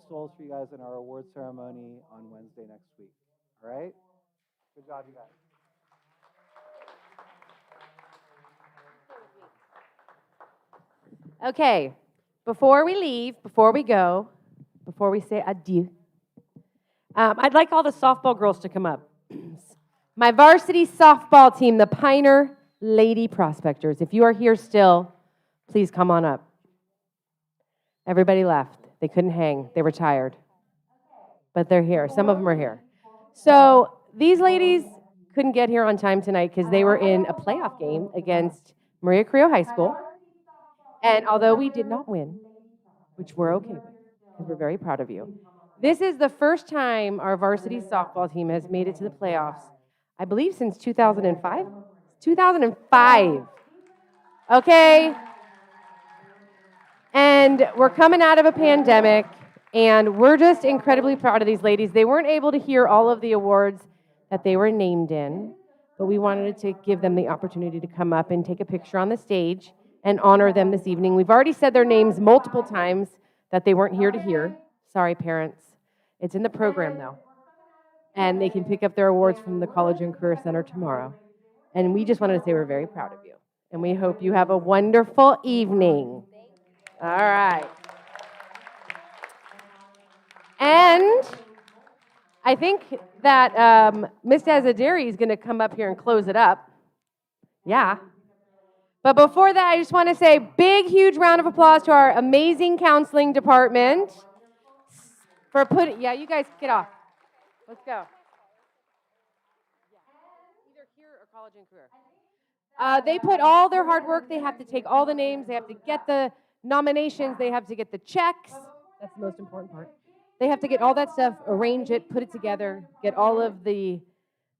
stoles for you guys in our award ceremony on Wednesday next week. All right? Good job, you guys. Okay, before we leave, before we go, before we say adieu, I'd like all the softball girls to come up. My varsity softball team, the Pioneer Lady Prospectors. If you are here still, please come on up. Everybody left. They couldn't hang. They were tired. But they're here. Some of them are here. So these ladies couldn't get here on time tonight because they were in a playoff game against Maria Carrillo High School. And although we did not win, which we're okay with, because we're very proud of you, this is the first time our varsity softball team has made it to the playoffs, I believe since 2005? 2005. Okay? And we're coming out of a pandemic, and we're just incredibly proud of these ladies. They weren't able to hear all of the awards that they were named in, but we wanted to give them the opportunity to come up and take a picture on the stage and honor them this evening. We've already said their names multiple times that they weren't here to hear. Sorry, parents. It's in the program, though. And they can pick up their awards from the College and Career Center tomorrow. And we just wanted to say we're very proud of you. And we hope you have a wonderful evening. All right. And I think that Ms. Azaderi is going to come up here and close it up. Yeah. But before that, I just want to say big, huge round of applause to our amazing counseling department for putting, yeah, you guys get off. Let's go. Either here or college and career. They put all their hard work. They have to take all the names. They have to get the nominations. They have to get the checks. That's the most important part. They have to get all that stuff, arrange it, put it together, get all of the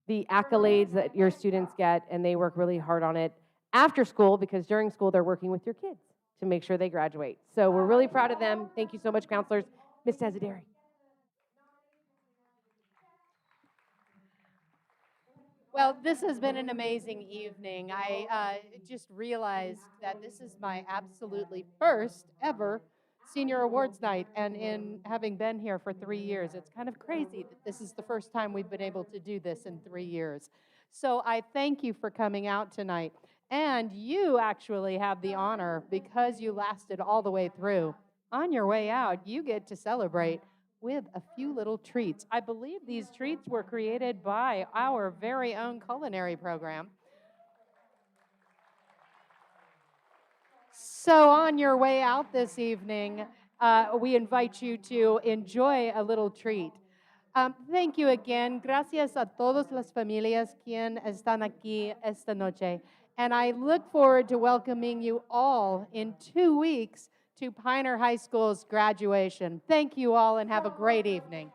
accolades that your students get, and they work really hard on it after school, because during school they're working with your kids to make sure they graduate. So we're really proud of them. Thank you so much, counselors. Ms. Desideri. Well, this has been an amazing evening. I just realized that this is my absolutely first ever senior awards night. And in having been here for 3 years, it's kind of crazy that this is the first time we've been able to do this in 3 years. So I thank you for coming out tonight. And you actually have the honor, because you lasted all the way through. On your way out, you get to celebrate with a few little treats. I believe these treats were created by our very own culinary program. So on your way out this evening, we invite you to enjoy a little treat. Thank you again. Gracias a todas las familias quien están aquí esta noche. And I look forward to welcoming you all in 2 weeks to Pioneer High School's graduation. Thank you all and have a great evening.